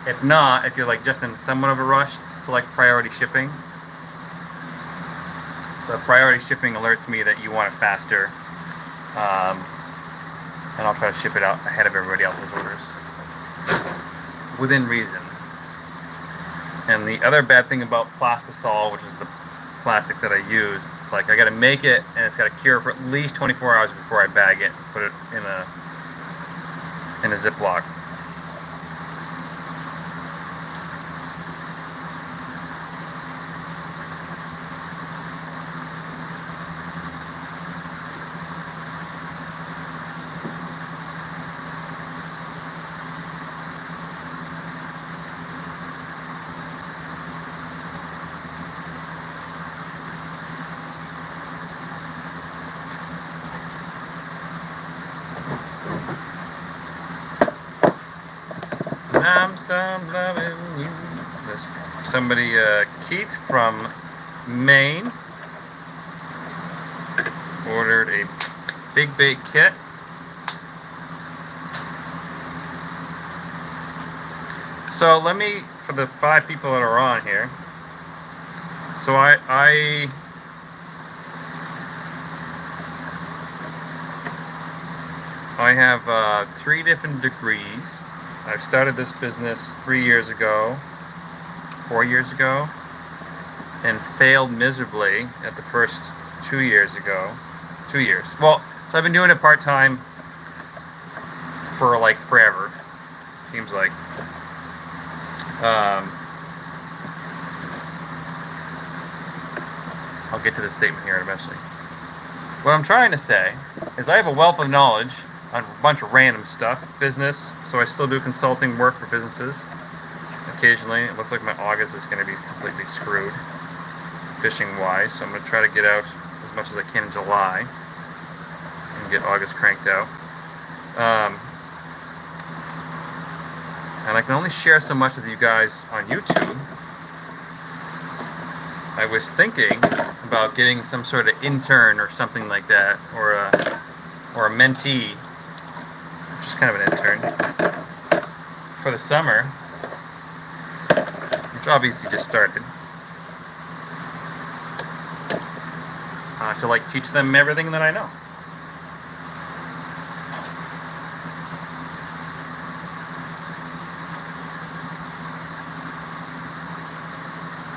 If not, if you're like just in somewhat of a rush, select priority shipping. So priority shipping alerts me that you want it faster, and I'll try to ship it out ahead of everybody else's orders, within reason. And the other bad thing about plastisol, which is the plastic that I use, like I gotta make it and it's gotta cure for at least 24 hours before I bag it, put it in a Ziploc. I'm still loving you. This somebody, Keith from Maine, ordered a big bait kit. So let me, for the 5 people that are on here, so I have 3 different degrees. I started this business 3 years ago, 4 years ago, and failed miserably at the first 2 years ago. 2 years. Well, so I've been doing it part-time for like forever, seems like. I'll get to this statement here eventually. What I'm trying to say is I have a wealth of knowledge on a bunch of random stuff, business, so I still do consulting work for businesses occasionally. It looks like my August is going to be completely screwed fishing wise, so I'm going to try to get out as much as I can in July and get August cranked out. And I can only share so much with you guys on YouTube. I was thinking about getting some sort of intern or something like that, or a mentee, which is kind of an intern, for the summer, which obviously just started, to like teach them everything that I know.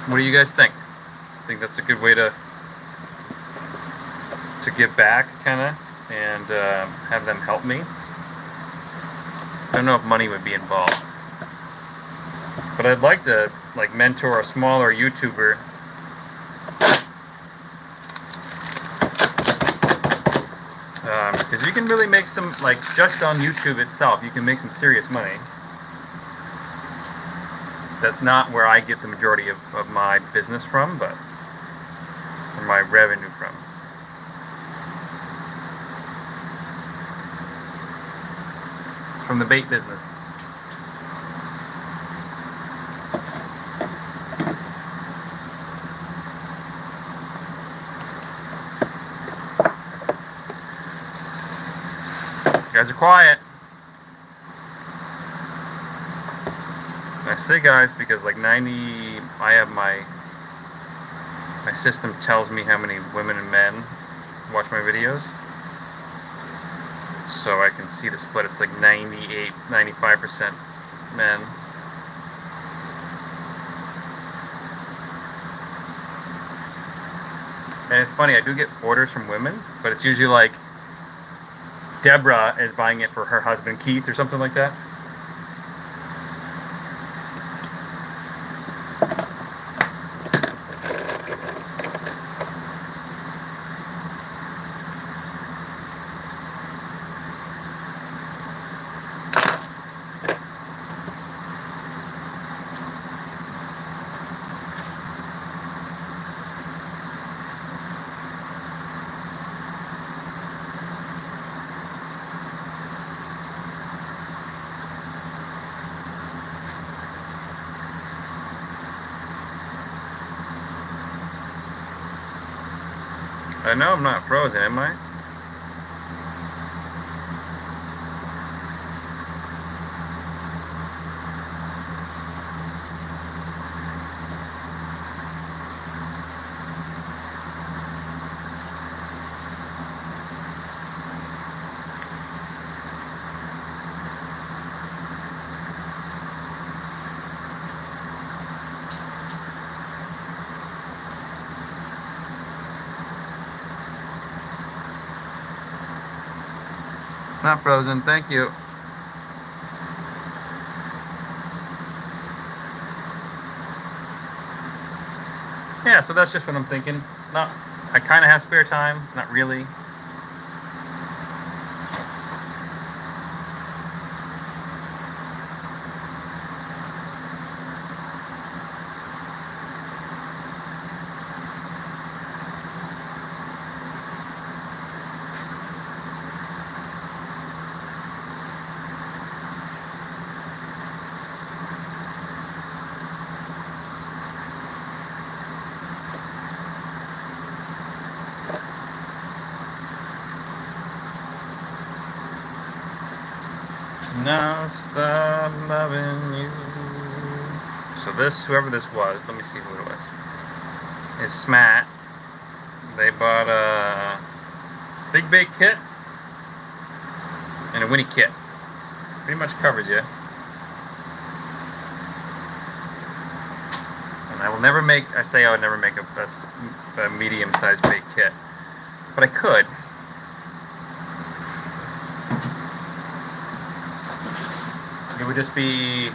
What do you guys think? I think that's a good way to give back, kind of, and have them help me. I don't know if money would be involved, but I'd like to like mentor a smaller YouTuber. Because you can really make some, like, just on YouTube itself, you can make some serious money. That's not where I get the majority of my business from, but or my revenue from. It's from the bait business. You guys are quiet. I say guys because like I have my system tells me how many women and men watch my videos, so I can see the split. It's like 98, 95% men. And it's funny, I do get orders from women, but it's usually like Deborah is buying it for her husband Keith or something like that. I know I'm not frozen, am I? Not frozen, thank you. Yeah, so that's just what I'm thinking. Not, I kind of have spare time, not really. Now stop loving you. So this, whoever this was, let me see who it was. Is Smelt. They bought a big bait kit and a Winnie kit. Pretty much covers you. And I will never make, I say I would never make a medium-sized bait kit. But I could. It would just be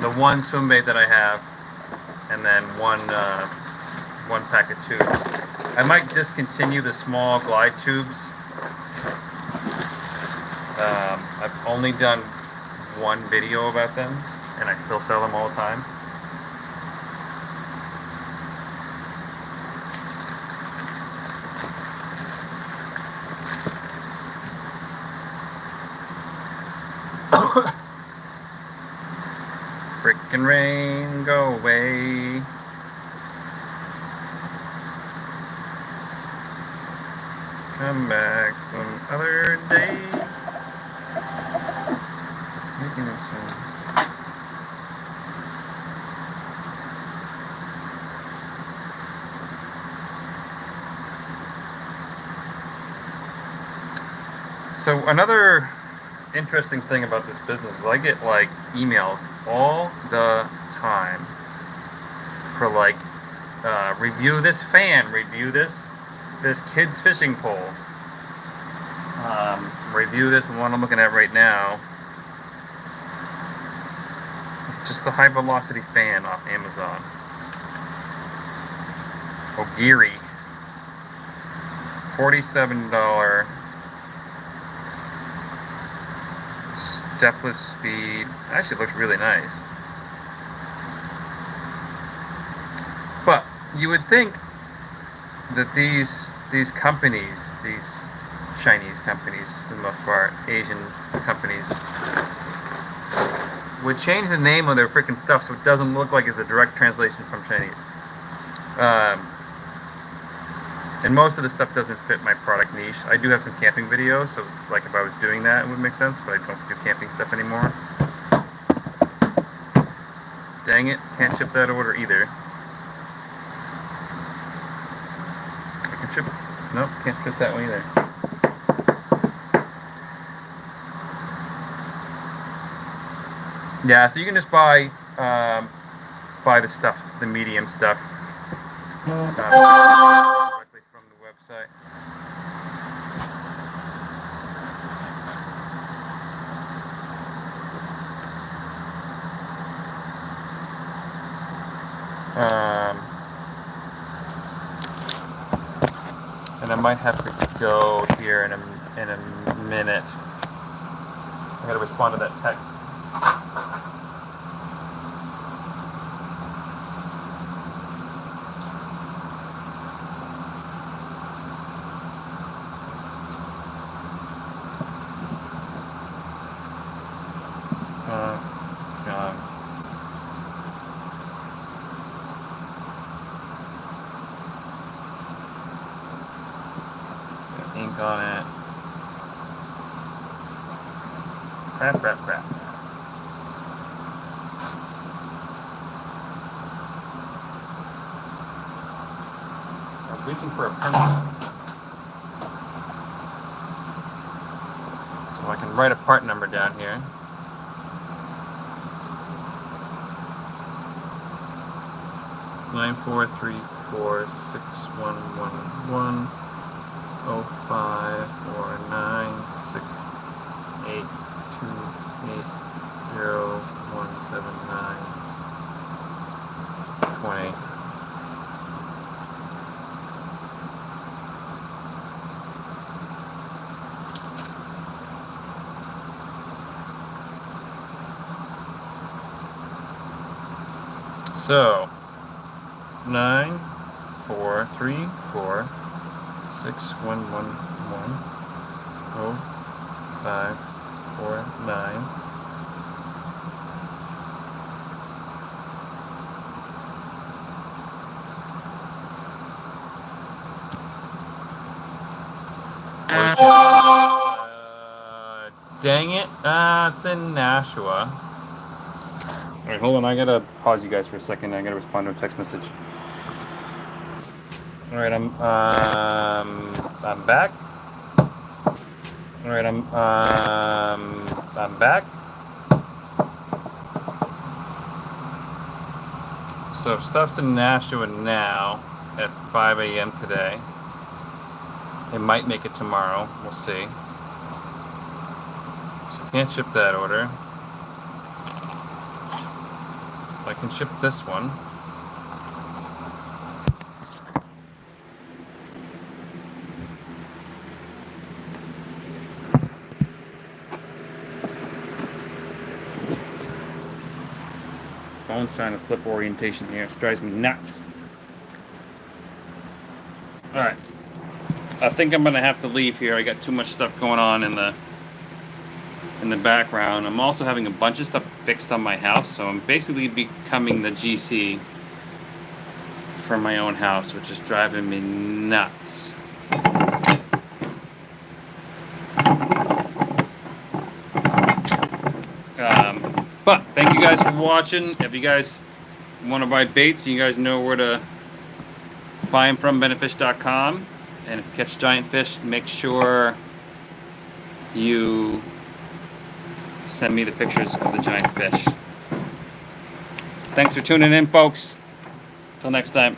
the one swim bait that I have, and then one pack of tubes. I might discontinue the small glide tubes. I've only done one video about them, and I still sell them all the time. Frickin' rain, go away. Come back some other day. Making it soon. So another interesting thing about this business is I get like emails all the time for like review this fan, review this kid's fishing pole, review this one I'm looking at right now. It's just a high velocity fan off Amazon. Ogiri, $47 stepless speed. Actually looks really nice. But you would think that these companies, these Chinese companies for the most part, Asian companies, would change the name of their freaking stuff so it doesn't look like it's a direct translation from Chinese. And most of the stuff doesn't fit my product niche. I do have some camping videos, so like if I was doing that, it would make sense, but I don't do camping stuff anymore. Dang it, can't ship that order either. I can ship, nope, can't ship that one either. Yeah, so you can just buy the stuff, the medium stuff, directly from the website. And I might have to go here in a minute. I gotta respond to that text. God. It's got ink on it. Crap. I was reaching for a pencil so I can write a part number down here. Nine 434 611 05 49 6 20. So 9 4 3 4 6 1 1 1 0 5 4 9. Dang it. It's in Nashua. Alright, hold on. I gotta pause you guys for a second. I gotta respond to a text message. Alright, I'm back. Alright, I'm back. So stuff's in Nashua now at 5 a.m. today. It might make it tomorrow. We'll see. So can't ship that order. I can ship this one. Phone's trying to flip orientation here. It drives me nuts. Alright. I think I'm gonna have to leave here. I got too much stuff going on in the background. I'm also having a bunch of stuff fixed on my house, so I'm basically becoming the GC for my own house, which is driving me nuts. But thank you guys for watching. If you guys want to buy baits, you guys know where to buy them from, benefish.com. And if you catch giant fish, make sure you send me the pictures of the giant fish. Thanks for tuning in, folks. Till next time.